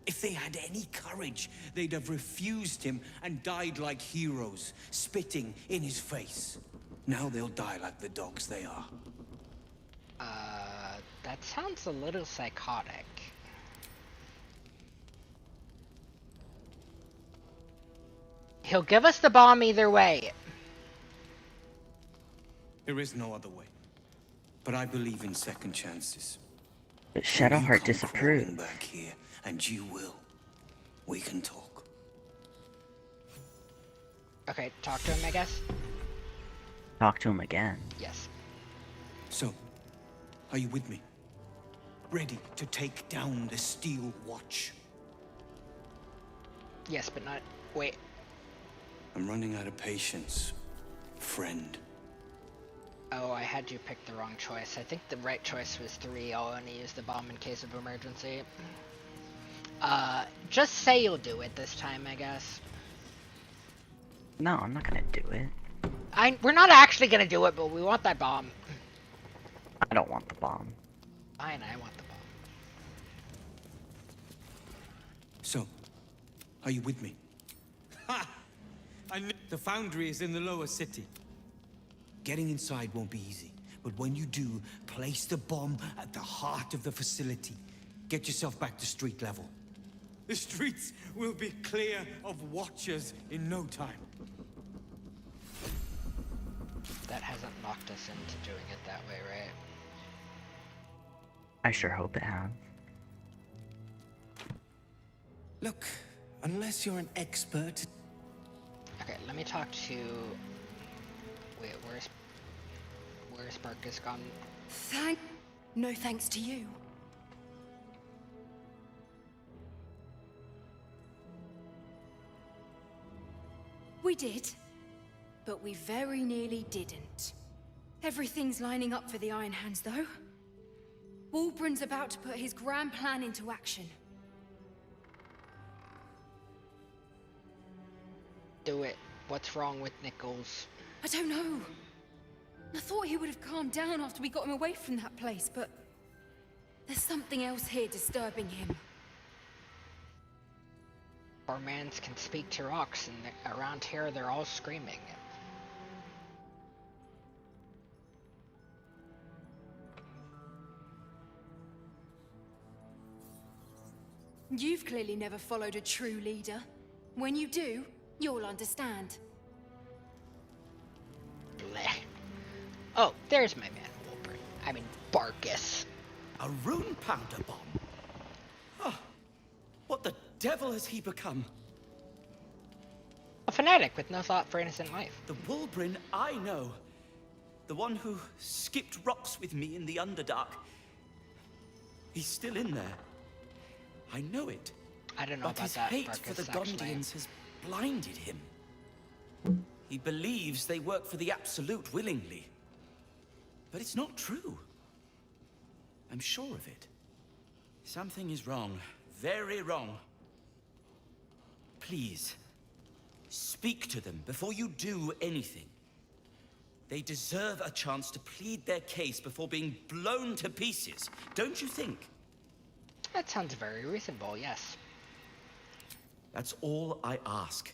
If they had any courage, they'd have refused him and died like heroes, spitting in his face. Now they'll die like the dogs they are. That sounds a little psychotic. He'll give us the bomb either way. There is no other way. But I believe in second chances. But Shadowheart disapproves. Back here, and you will. We can talk. Okay, talk to him, I guess. Talk to him again. Yes. So, are you with me? Ready to take down the Steel Watch? Yes, but not... Wait. I'm running out of patience, friend. Oh, I had you pick the wrong choice. I think the right choice was 3. I'll only use the bomb in case of emergency. Just say you'll do it this time, I guess. No, I'm not gonna do it. We're not actually gonna do it, but we want that bomb. I don't want the bomb. Fine, I want the bomb. So, are you with me? Ha! I knew the foundry is in the lower city. Getting inside won't be easy, but when you do, place the bomb at the heart of the facility. Get yourself back to street level. The streets will be clear of Watchers in no time. That hasn't locked us into doing it that way, right? I sure hope it has. Look, Unless you're an expert. Okay, let me talk to... Wait, where's Circus gone? No thanks to you. We did, but we very nearly didn't. Everything's lining up for the Iron Hands, though. Wulbren's about to put his grand plan into action. Do it. What's wrong with Nichols? I don't know. I thought he would have calmed down after we got him away from that place, but there's something else here disturbing him. Our mans can speak to rocks, and around here they're all screaming. You've clearly never followed a true leader. When you do, you'll understand. Bleh. Oh, there's my man, Wulbren. I mean, Barkus. A rune pounder bomb? Oh, what the devil has he become? A fanatic with no thought for innocent life. The Wulbren I know. The one who skipped rocks with me in the Underdark. He's still in there. I know it. I don't know but about his that, hate Barkus, for the actually. Gondians has blinded him. He believes they work for the Absolute willingly. But it's not true. I'm sure of it. Something is wrong. Very wrong. Please, speak to them before you do anything. They deserve a chance to plead their case before being blown to pieces, don't you think? That sounds very reasonable, yes. That's all I ask.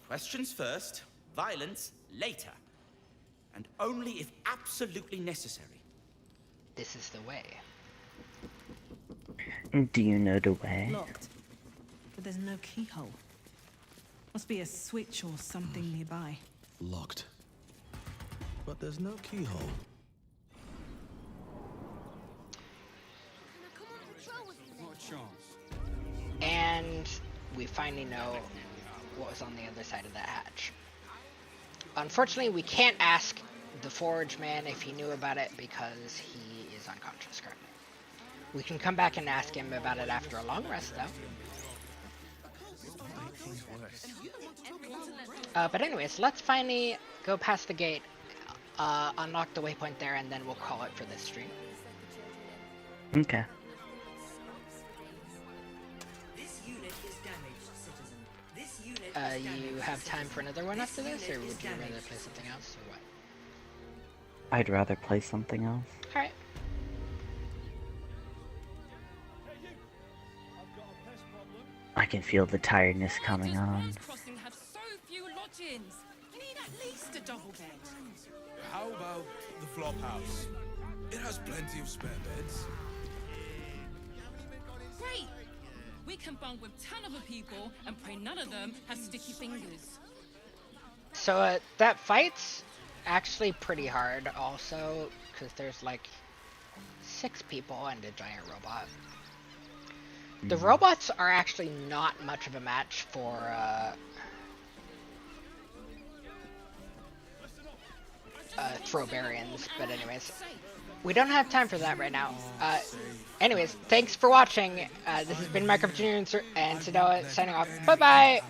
Questions first, violence later. And only if absolutely necessary. This is the way. Do you know the way? Locked. But there's no keyhole. Must be a switch or something nearby. Locked. But there's no keyhole. Not a chance. And we finally know what was on the other side of that hatch. Unfortunately, we can't ask the Forge Man if he knew about it because he is unconscious currently. We can come back and ask him about it after a long rest, though. But anyways, let's finally go past the gate, unlock the waypoint there, and then we'll call it for this stream. Okay. This unit is damaged, citizen. This unit is You have time for another one after this, or would you rather play something else, or what? I'd rather play something else. Alright. I can feel the tiredness coming on. Crossing have so few lodgings. You need at least a double bed. How about the flop house? It has plenty of spare beds. Great! We can bunk with 10 other people and pray none of them have sticky fingers. So, that fight's actually pretty hard also, because there's like 6 people and a giant robot. The robots are actually not much of a match for, Throwbarians, but anyways. We don't have time for that right now. Anyways, thanks for watching. This has been Minecraft Junior and Sadoa signing off. Bye-bye!